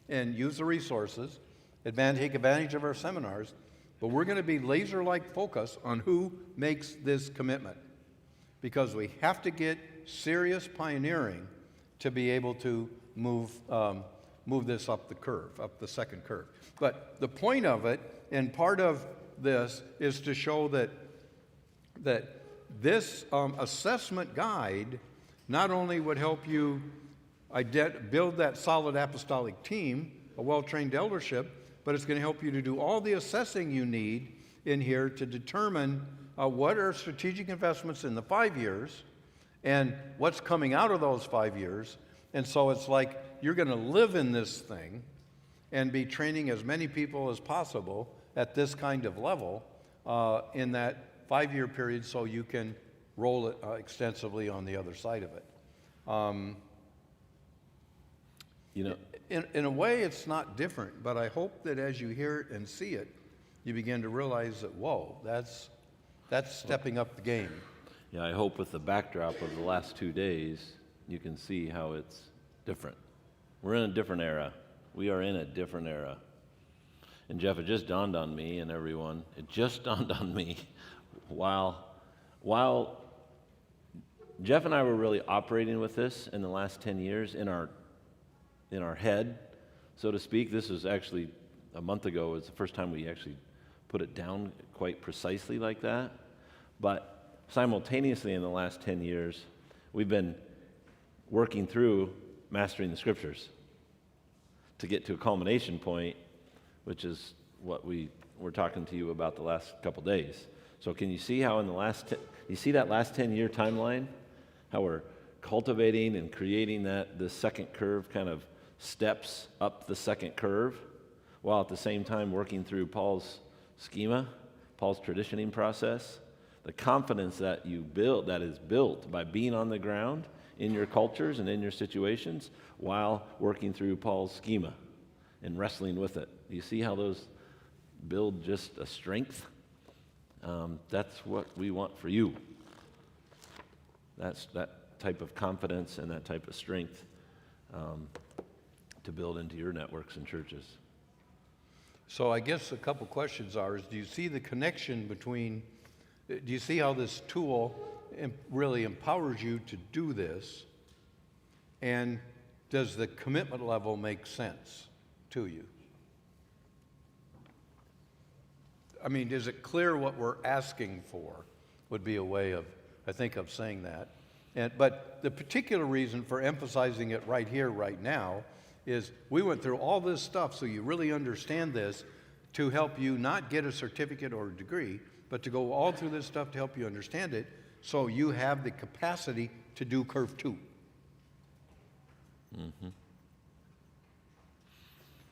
and use the resources, take advantage of our seminars, but we're going to be laser-like focused on who makes this commitment, because we have to get serious pioneering to be able to move this up the curve, up the second curve. But the point of it, and part of this, is to show that this assessment guide not only would help you build that solid apostolic team, a well-trained eldership, but it's going to help you to do all the assessing you need in here to determine what are strategic investments in the 5 years and what's coming out of those 5 years. And so it's like you're going to live in this thing and be training as many people as possible at this kind of level in that 5-year period, so you can roll it extensively on the other side of it. In a way, it's not different, but I hope that as you hear it and see it, you begin to realize that, whoa, that's stepping up the game. Yeah, I hope with the backdrop of the last 2 days, you can see how it's different. We're in a different era. We are in a different era. And Jeff, it just dawned on me and everyone, it just dawned on me while Jeff and I were really operating with this in the last 10 years in our head, so to speak. This was actually a month ago. It was the first time we actually put it down quite precisely like that. But simultaneously in the last 10 years, we've been working through mastering the scriptures to get to a culmination point, which is what we were talking to you about the last couple days. So can you see how in the you see that last 10-year timeline, how we're cultivating and creating the second curve kind of steps up the second curve, while at the same time working through Paul's schema, Paul's traditioning process, the confidence that you build, that is built by being on the ground in your cultures and in your situations, while working through Paul's schema and wrestling with it. You see how those build just a strength? That's what we want for you. That's that type of confidence and that type of strength to build into your networks and churches. So I guess a couple questions are, do you see the connection between, do you see how this tool really empowers you to do this? And does the commitment level make sense to you? I mean, is it clear what we're asking for would be a way of, I think, of saying that. But the particular reason for emphasizing it right here, right now, is we went through all this stuff so you really understand this, to help you not get a certificate or a degree, but to go all through this stuff to help you understand it, so you have the capacity to do curve 2. Mm-hmm.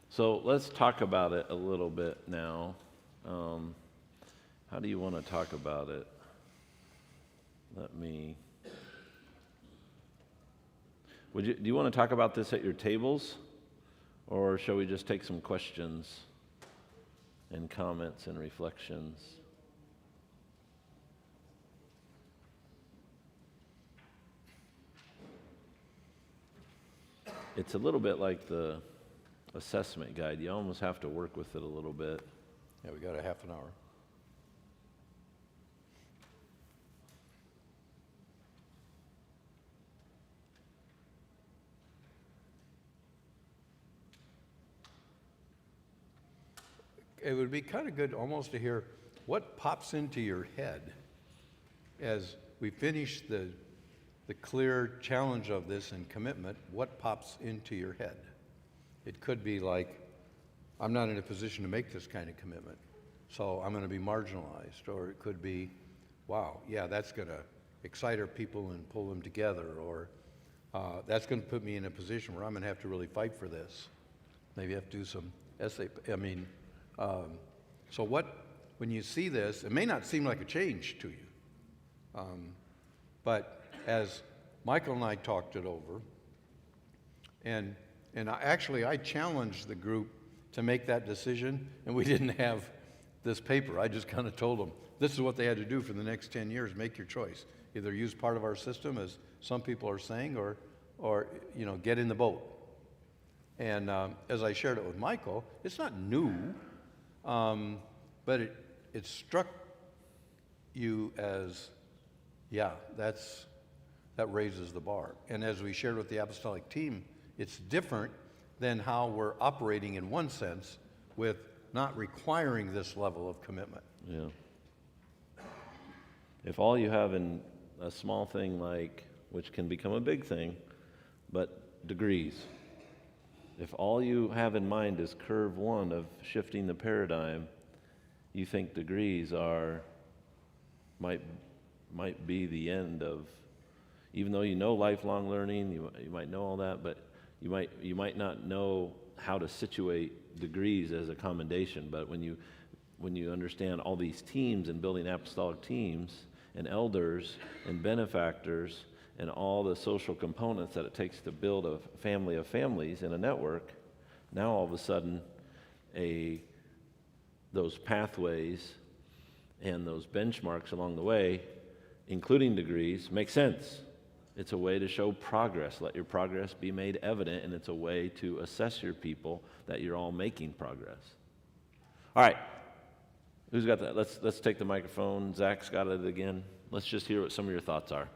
So let's talk about it a little bit now. How do you want to talk about it? Do you want to talk about this at your tables, or shall we just take some questions and comments and reflections? It's a little bit like the assessment guide. You almost have to work with it a little bit. Yeah, we got a half an hour. It would be kind of good almost to hear what pops into your head as we finish the clear challenge of this and commitment. What pops into your head? It could be like, I'm not in a position to make this kind of commitment, so I'm going to be marginalized. Or it could be, wow, yeah, that's going to excite our people and pull them together, or that's going to put me in a position where I'm going to have to really fight for this. Maybe have to do some essay. I mean, so when you see this, it may not seem like a change to you, but as Michael and I talked it over, and I challenged the group to make that decision, and we didn't have this paper. I just kind of told them, this is what they had to do for the next 10 years, make your choice. Either use part of our system, as some people are saying, or get in the boat. And as I shared it with Michael, it's not new, but it struck you as, yeah, that raises the bar. And as we shared with the apostolic team, it's different than how we're operating in one sense with not requiring this level of commitment. Yeah. If all you have in a small thing like, which can become a big thing, but degrees, if all you have in mind is curve one of shifting the paradigm, you think degrees might be the end of, even though you know lifelong learning, you might know all that, but you might not know how to situate degrees as a commendation. But when you understand all these teams and building apostolic teams and elders and benefactors and all the social components that it takes to build a family of families in a network, now all of a sudden those pathways and those benchmarks along the way, including degrees, make sense. It's a way to show progress. Let your progress be made evident, and it's a way to assess your people that you're all making progress. All right. Who's got that? Let's take the microphone. Zach's got it again. Let's just hear what some of your thoughts are.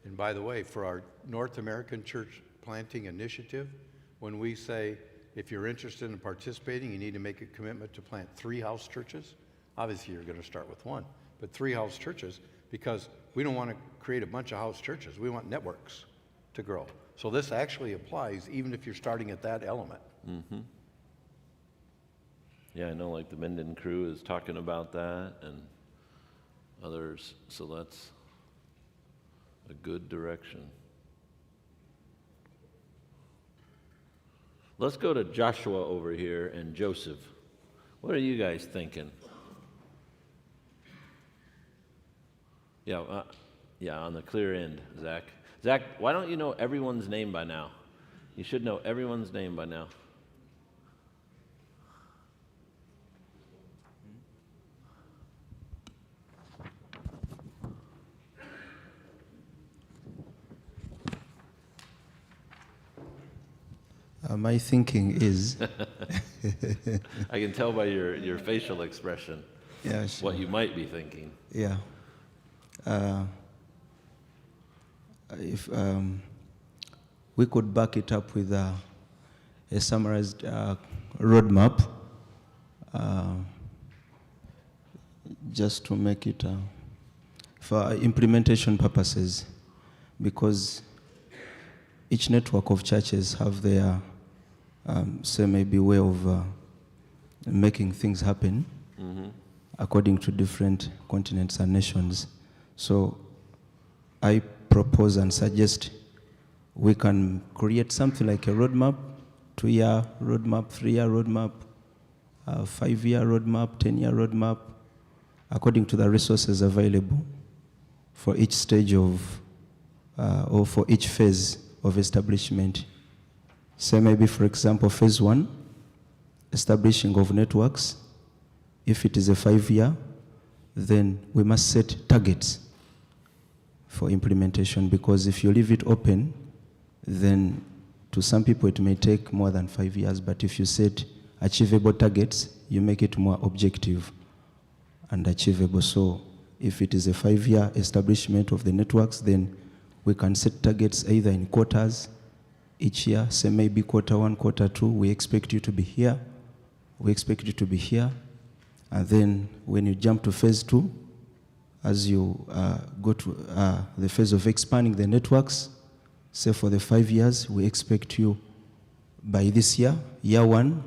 And by the way, for our North American church planting initiative, when we say, if you're interested in participating, you need to make a commitment to plant 3 house churches. Obviously, you're going to start with 1, but 3 house churches, because we don't want to create a bunch of house churches. We want networks to grow. So this actually applies even if you're starting at that element. Mm-hmm. Yeah, I know, like the Minden crew is talking about that, and others, so that's a good direction. Let's go to Joshua over here and Joseph. What are you guys thinking? Yeah, on the clear end, Zach. Zach, why don't you know everyone's name by now? You should know everyone's name by now. My thinking is... I can tell by your facial expression what you might be thinking. Yeah. If we could back it up with a summarized roadmap, just to make it for implementation purposes, because each network of churches have their say maybe way of making things happen according to different continents and nations. So I propose and suggest we can create something like a roadmap, 2-year roadmap, 3-year roadmap, 5-year roadmap, 10-year roadmap, according to the resources available for each stage of, or for each phase of establishment. So maybe, for example, phase 1, establishing of networks. If it is a 5-year, then we must set targets for implementation, because if you leave it open, then to some people it may take more than 5 years, but if you set achievable targets, you make it more objective and achievable. So if it is a 5-year establishment of the networks, then we can set targets either in quarters each year. Say maybe quarter 1, quarter 2, we expect you to be here, we expect you to be here. And then when you jump to phase 2, as you go to the phase of expanding the networks, say for the 5 years, we expect you by this year, year 1,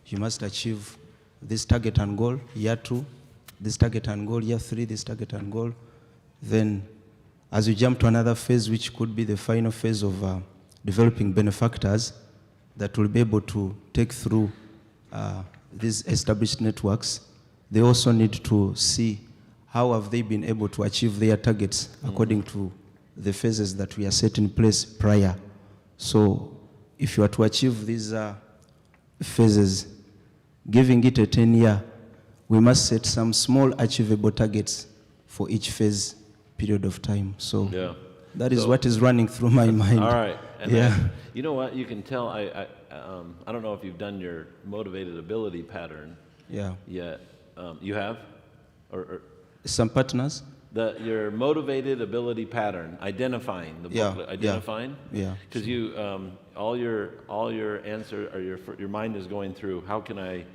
you must achieve this target and goal. Year 2, this target and goal. Year 3, this target and goal. Then, as you jump to another phase, which could be the final phase of developing benefactors that will be able to take through these established networks, they also need to see how have they been able to achieve their targets according to the phases that we are set in place prior. So if you are to achieve these phases, giving it a 10-year, we must set some small achievable targets for each phase period of time. So that is what is running through my mind. All right. And Yeah. you know what? You can tell. I don't know if you've done your motivated ability pattern Yeah. yet. You have, or Some partners? your motivated ability pattern, identifying the Yeah, booklet, yeah, identifying. yeah. Because you, all your answer or your mind is going through. How can I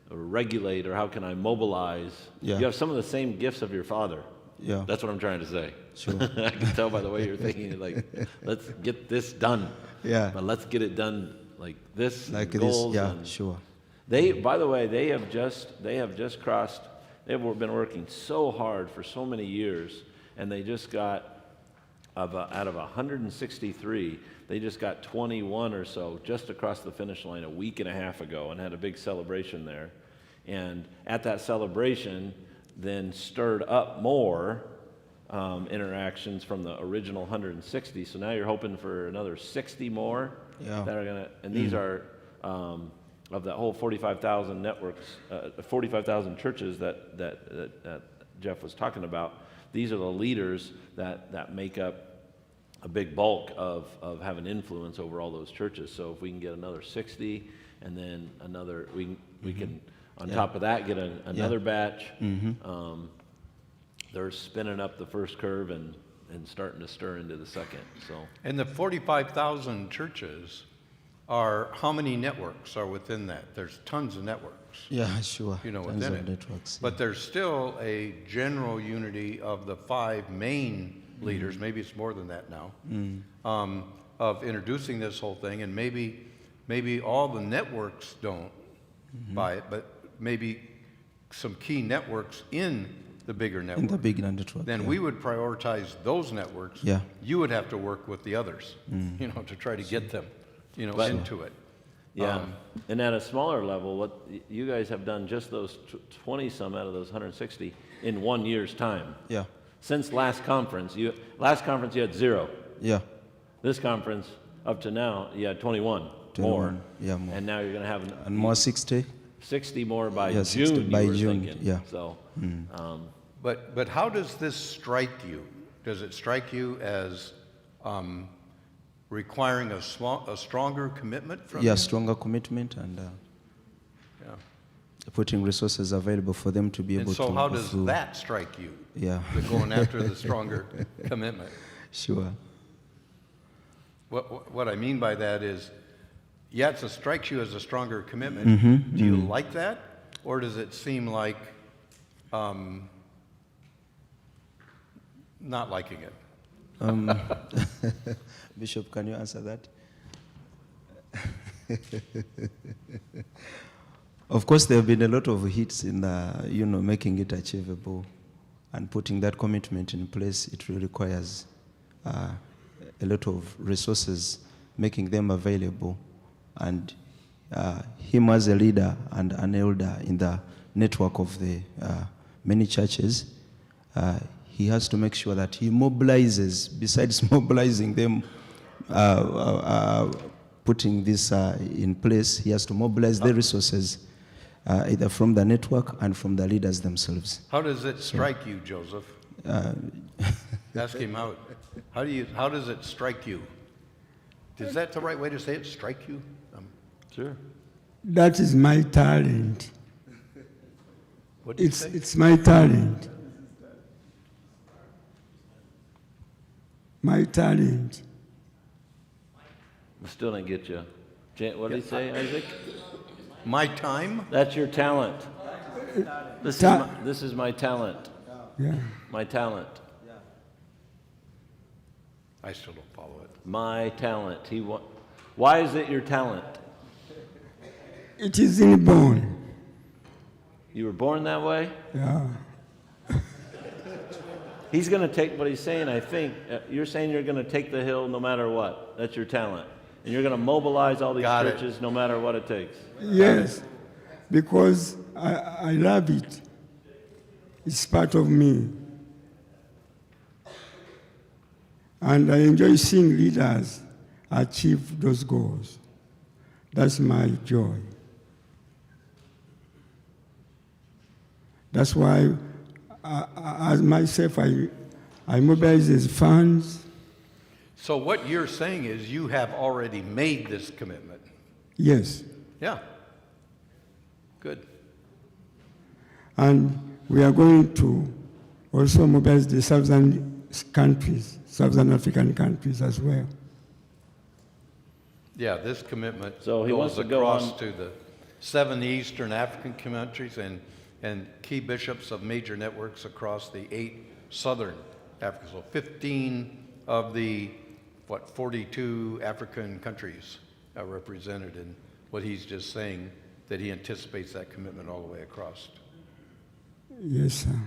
regulate or how can I mobilize? Yeah. You have some of the same gifts of your father. Yeah. That's what I'm trying to say. Sure. I can tell by the way you're thinking. Like, let's get this done. Yeah. But let's get it done like this. Like and this, goals yeah, and- sure. They, by the way, they have just crossed. They've been working so hard for so many years, and they just got out of 163, they just got 21 or so just across the finish line a week and a half ago, and had a big celebration there. And at that celebration, then stirred up more interactions from the original 160. So now you're hoping for another 60 more Yeah. that are gonna. And these are. Of that whole 45,000 networks, 45,000 churches that Jeff was talking about, these are the leaders that make up a big bulk of having influence over all those churches. So if we can get another 60, and then another, we can, on top of that, get another batch. They're spinning up the first curve and starting to stir into the second. So. And the 45,000 churches are, how many networks are within that? There's tons of networks, Yeah, sure. you know, Tons within of it. networks. But there's still a general unity of the 5 main leaders, maybe it's more than that now, of introducing this whole thing. And maybe all the networks don't buy it, but maybe some key networks in the bigger network. In the big network. Then yeah. we would prioritize those networks. Yeah. You would have to work with the others, you know, to try to get them, you know, But- into it. Yeah, and at a smaller level, what you guys have done, just those 20 some out of those 160 in 1 year's time. Yeah. Since last conference, you had 0. Yeah. This conference, up to now, you had 21 more. 21, yeah, more. And now you're going to have And more 60? 60 more by Yeah, 60 June. by you were June, thinking. yeah. So, But how does this strike you? Does it strike you as requiring a stronger commitment from Yeah, you? stronger commitment and Yeah. putting resources available for them to be And able so to how go does through. that strike you? Yeah. The going after the stronger commitment. Sure. What I mean by that is, yeah, it strikes you as a stronger commitment. Mm-hmm, Do you like that? Or does it seem like not liking it? Bishop, can you answer that? Of course, there have been a lot of hits in making it achievable and putting that commitment in place. It really requires a lot of resources, making them available, and him as a leader and an elder in the network of the many churches, he has to make sure that he mobilizes, besides mobilizing them, putting this in place, he has to mobilize the resources, either from the network and from the leaders themselves. How does it strike you, Joseph? Ask him how does it strike you? Is that the right way to say it? Strike you? sure. That is my talent. What did you say? It's my talent. My talent. I still didn't get you. What did he say, Isaac? My time? That's your talent. This is my talent. Yeah. My talent. I still don't follow it. My talent. Why is it your talent? It is inborn. You were born that way? Yeah. He's going to take what he's saying, I think. You're saying you're going to take the hill no matter what. That's your talent. And you're going to mobilize all these Got it. churches no matter what it takes. Yes, because I love it. It's part of me. And I enjoy seeing leaders achieve those goals. That's my joy. That's why, as myself, I mobilize these funds. So what you're saying is you have already made this commitment. Yes. Yeah. Good. And we are going to also mobilize the southern countries, southern African countries as well. Yeah, this commitment So he wants goes to go across on- to the 7 Eastern African countries and key bishops of major networks across the 8 Southern Africa. So 15 of the, 42 African countries are represented in what he's just saying, that he anticipates that commitment all the way across. Yes, sir.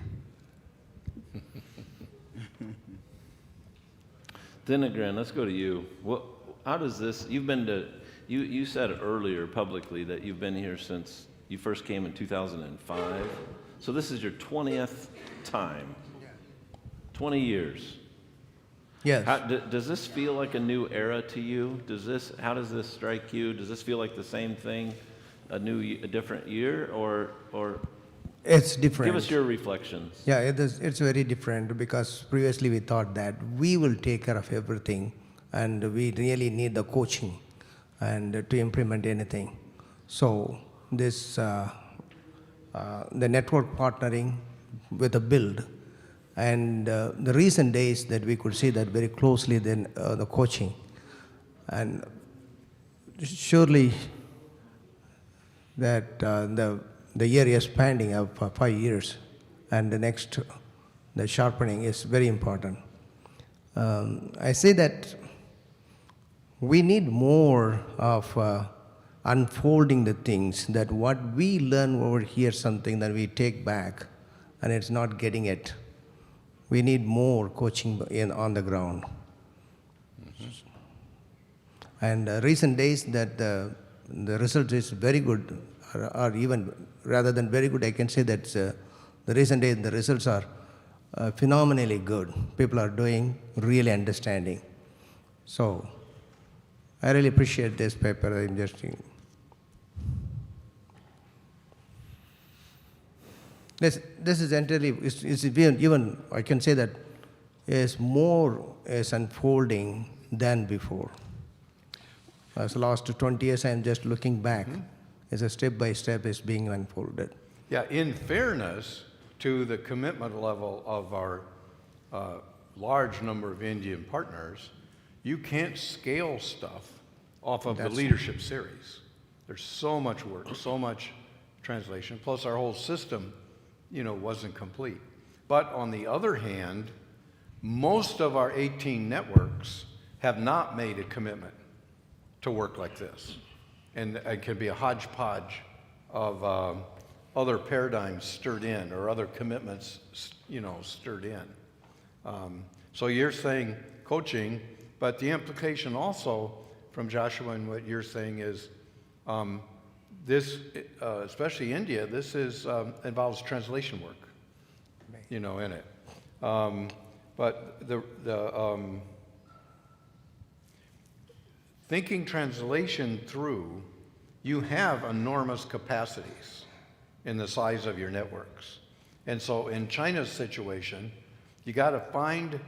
Dinagran, let's go to you. How does this, you've been to, you said earlier publicly that you've been here since you first came in 2005. So this is your 20th time. 20 years. Yes. Does this feel like a new era to you? How does this strike you? Does this feel like the same thing, a different year, or It's different. give us your reflections? Yeah, it's very different because previously we thought that we will take care of everything and we really need the coaching and to implement anything. So this, the network partnering with a build and the recent days that we could see that very closely then the coaching and surely that the year is spanning of 5 years, and the sharpening is very important. I say that we need more of unfolding the things, that what we learn over here, something that we take back, and it's not getting it. We need more coaching on the ground. And recent days that the result is very good, or even rather than very good, I can say that the recent days the results are phenomenally good. People are doing, really understanding. So I really appreciate this paper. I'm just this is entirely is even I can say that is unfolding than before. As the last 20 years, I'm just looking back. As a step by step is being unfolded. Yeah, in fairness to the commitment level of our large number of Indian partners, you can't scale stuff off of the leadership series. There's so much work, so much translation, plus our whole system, wasn't complete. But on the other hand, most of our 18 networks have not made a commitment to work like this. And it can be a hodgepodge of other paradigms stirred in or other commitments, stirred in. So you're saying coaching, but the implication also from Joshua and what you're saying is this, especially India, this involves translation work, in it. But the thinking translation through, you have enormous capacities in the size of your networks. And so in China's situation, you got to find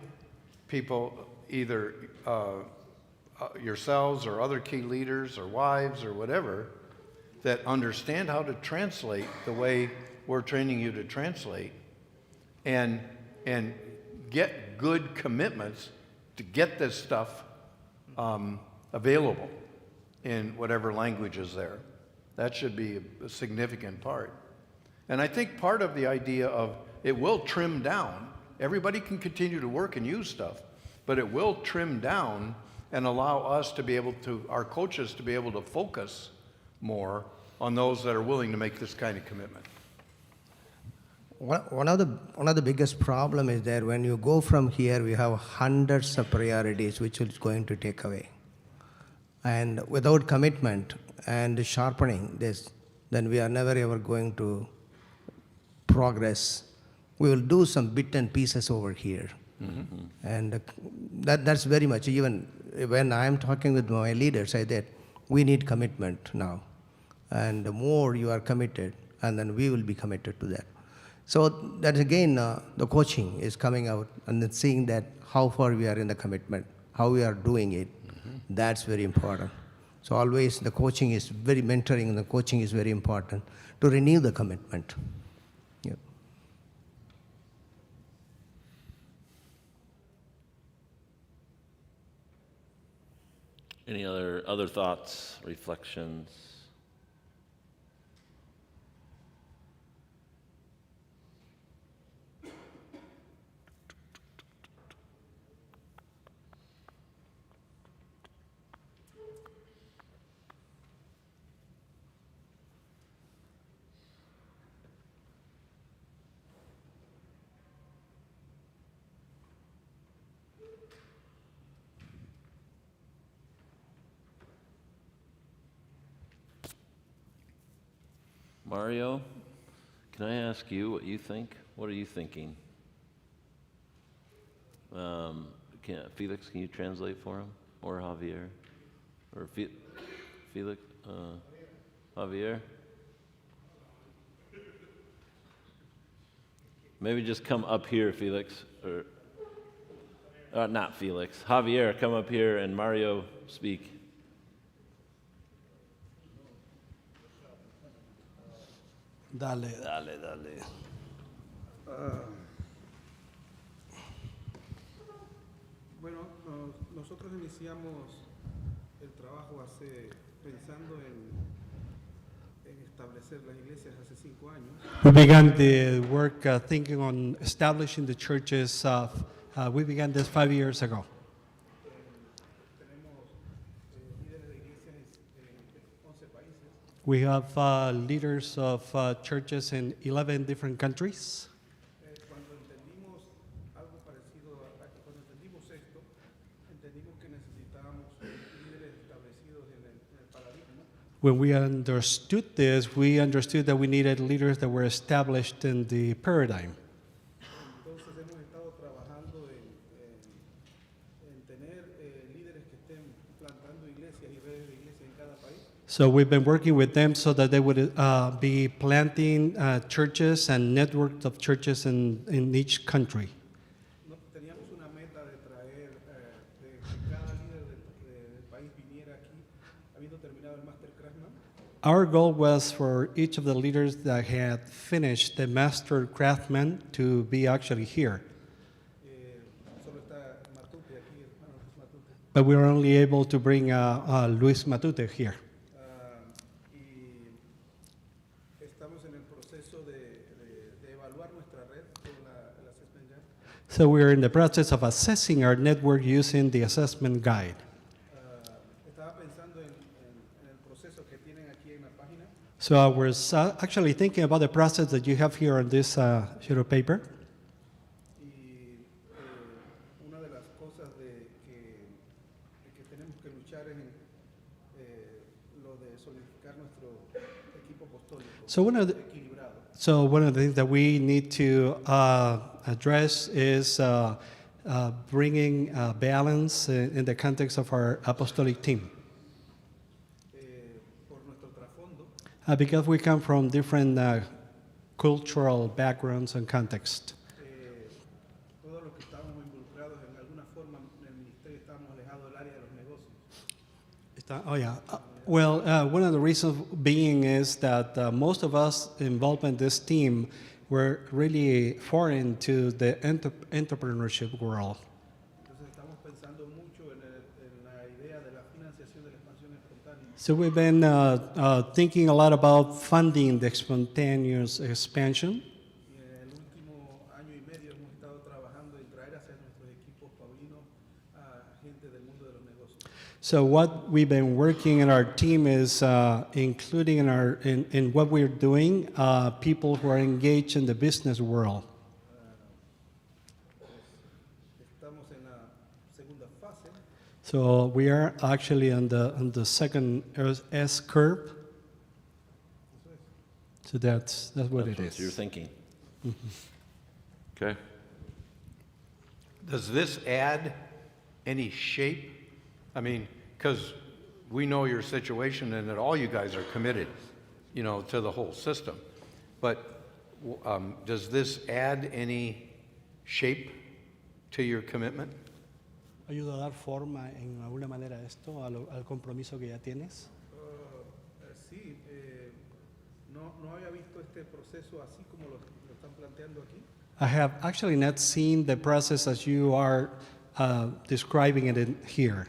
people, either yourselves or other key leaders or wives or whatever, that understand how to translate the way we're training you to translate, and get good commitments to get this stuff available in whatever language is there. That should be a significant part. And I think part of the idea of it will trim down. Everybody can continue to work and use stuff, but it will trim down and allow us to be able to, our coaches to be able to focus more on those that are willing to make this kind of commitment? One of the biggest problem is that when you go from here, we have hundreds of priorities which is going to take away. And without commitment and sharpening this, then we are never ever going to progress. We will do some bit and pieces over here. And that's very much, even when I'm talking with my leaders, I said, we need commitment now. And the more you are committed, and then we will be committed to that. So that again, the coaching is coming out and then seeing that how far we are in the commitment, how we are doing it. That's very important. So always the coaching is very mentoring, and the coaching is very important to renew the commitment. Yeah. Any other thoughts, reflections? Mario, can I ask you what you think? What are you thinking? Felix, can you translate for him? Or Javier? Or Felix? Javier? Maybe just come up here, Felix. Or not Felix. Javier, come up here and Mario, speak. Dale. Bueno, nosotros iniciamos el trabajo pensando en establecer las iglesias hace 5 años. We began the work thinking on establishing the churches. We began this 5 years ago. Tenemos líderes de iglesias en 11 países. We have leaders of churches in 11 different countries. Cuando entendimos algo parecido cuando entendimos esto, entendimos que necesitábamos líderes establecidos en el paradigma. When we understood this, we understood that we needed leaders that were established in the paradigm. Entonces hemos estado trabajando en tener líderes que estén plantando iglesias y redes de iglesias en cada país. So we've been working with them so that they would be planting churches and networks of churches in each country. Teníamos una meta de traer, de que cada líder del país viniera aquí, habiendo terminado el Master Craftsman. Our goal was for each of the leaders that had finished the Master Craftsman to be actually here. Solo está Matute aquí, hermano Luis Matute. But we were only able to bring Luis Matute here. Y estamos en el proceso de evaluar nuestra red con el Assessment Guide. So we are in the process of assessing our network using the assessment guide. Estaba pensando en el proceso que tienen aquí en la página. So I was actually thinking about the process that you have here on this sheet of paper. Y una de las cosas que tenemos que luchar es lo de solidificar nuestro equipo apostólico So one of the things that we need to address is bringing balance in the context of our apostolic team. Por nuestro trasfondo. Because we come from different cultural backgrounds and contexts. Todos los que estábamos involucrados en alguna forma en el ministerio estábamos alejados del área de los negocios. Oh yeah. Well, one of the reasons being is that most of us involved in this team were really foreign to the entrepreneurship world. Entonces estamos pensando mucho en la idea de la financiación de la expansión espontánea. So we've been thinking a lot about funding the spontaneous expansion. Y en el último año y medio hemos estado trabajando en traer hacia nuestros equipos paulinos a gente del mundo de los negocios. So what we've been working in our team is including in what we're doing people who are engaged in the business world. Estamos en la segunda fase. So we are actually on the second S curve. So that's what That's it what you're is. thinking. Okay. Does this add any shape? I mean, because we know your situation and that all you guys are committed, you know, to the whole system. But does this add any shape to your commitment? ¿Ayuda a dar forma en alguna manera a esto, al compromiso que ya tienes? Sí, no había visto este proceso así como lo están planteando aquí. I have actually not seen the process as you are describing it here.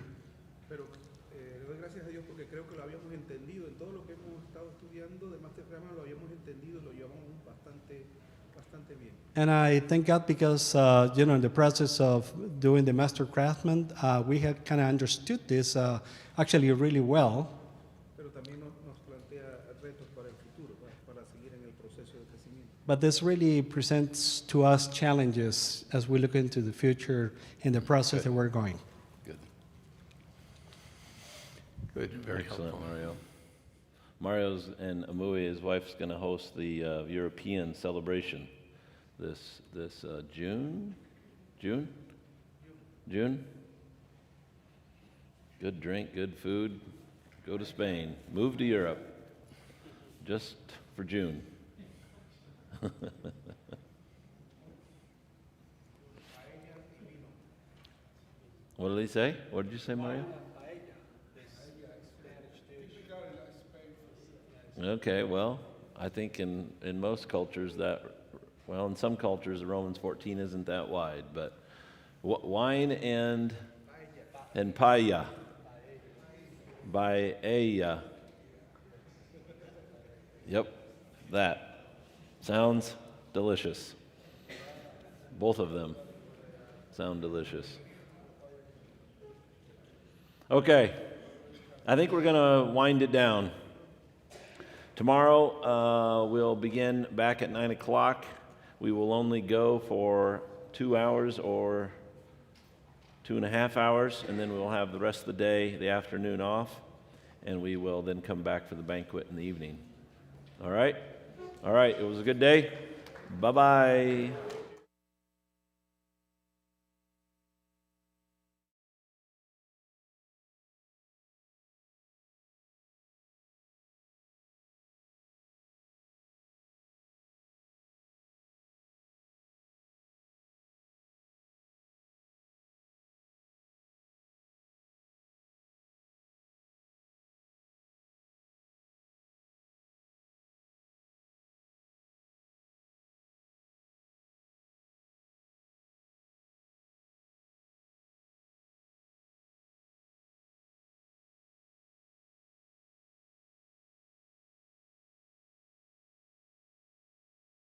Pero le doy gracias a Dios porque creo que lo habíamos entendido. En todo lo que hemos estado estudiando de Master Plan lo habíamos entendido y lo llevamos bastante bien. And I thank God because, in the process of doing the Master Craftsman, we had kind of understood this actually really well. Pero también nos plantea retos para el futuro, para seguir en el proceso de crecimiento. But this really presents to us challenges as we look into the future in the process that we're going. Good. Good, very Excellent, helpful. Mario. Mario's and Amui, his wife's going to host the European celebration this June? Good drink, good food. Go to Spain. Move to Europe. Just for June. What did he say? What did you say, Mario? Okay, well, I think in most cultures in some cultures, Romans 14 isn't that wide, but wine and paella. Paella. Yep, that. Sounds delicious. Both of them sound delicious. Okay, I think we're going to wind it down. Tomorrow we'll begin back at 9 o'clock. We will only go for 2 hours or 2.5 hours, and then we'll have the rest of the day, the afternoon off, and we will then come back for the banquet in the evening. All right? All right, it was a good day. Bye-bye.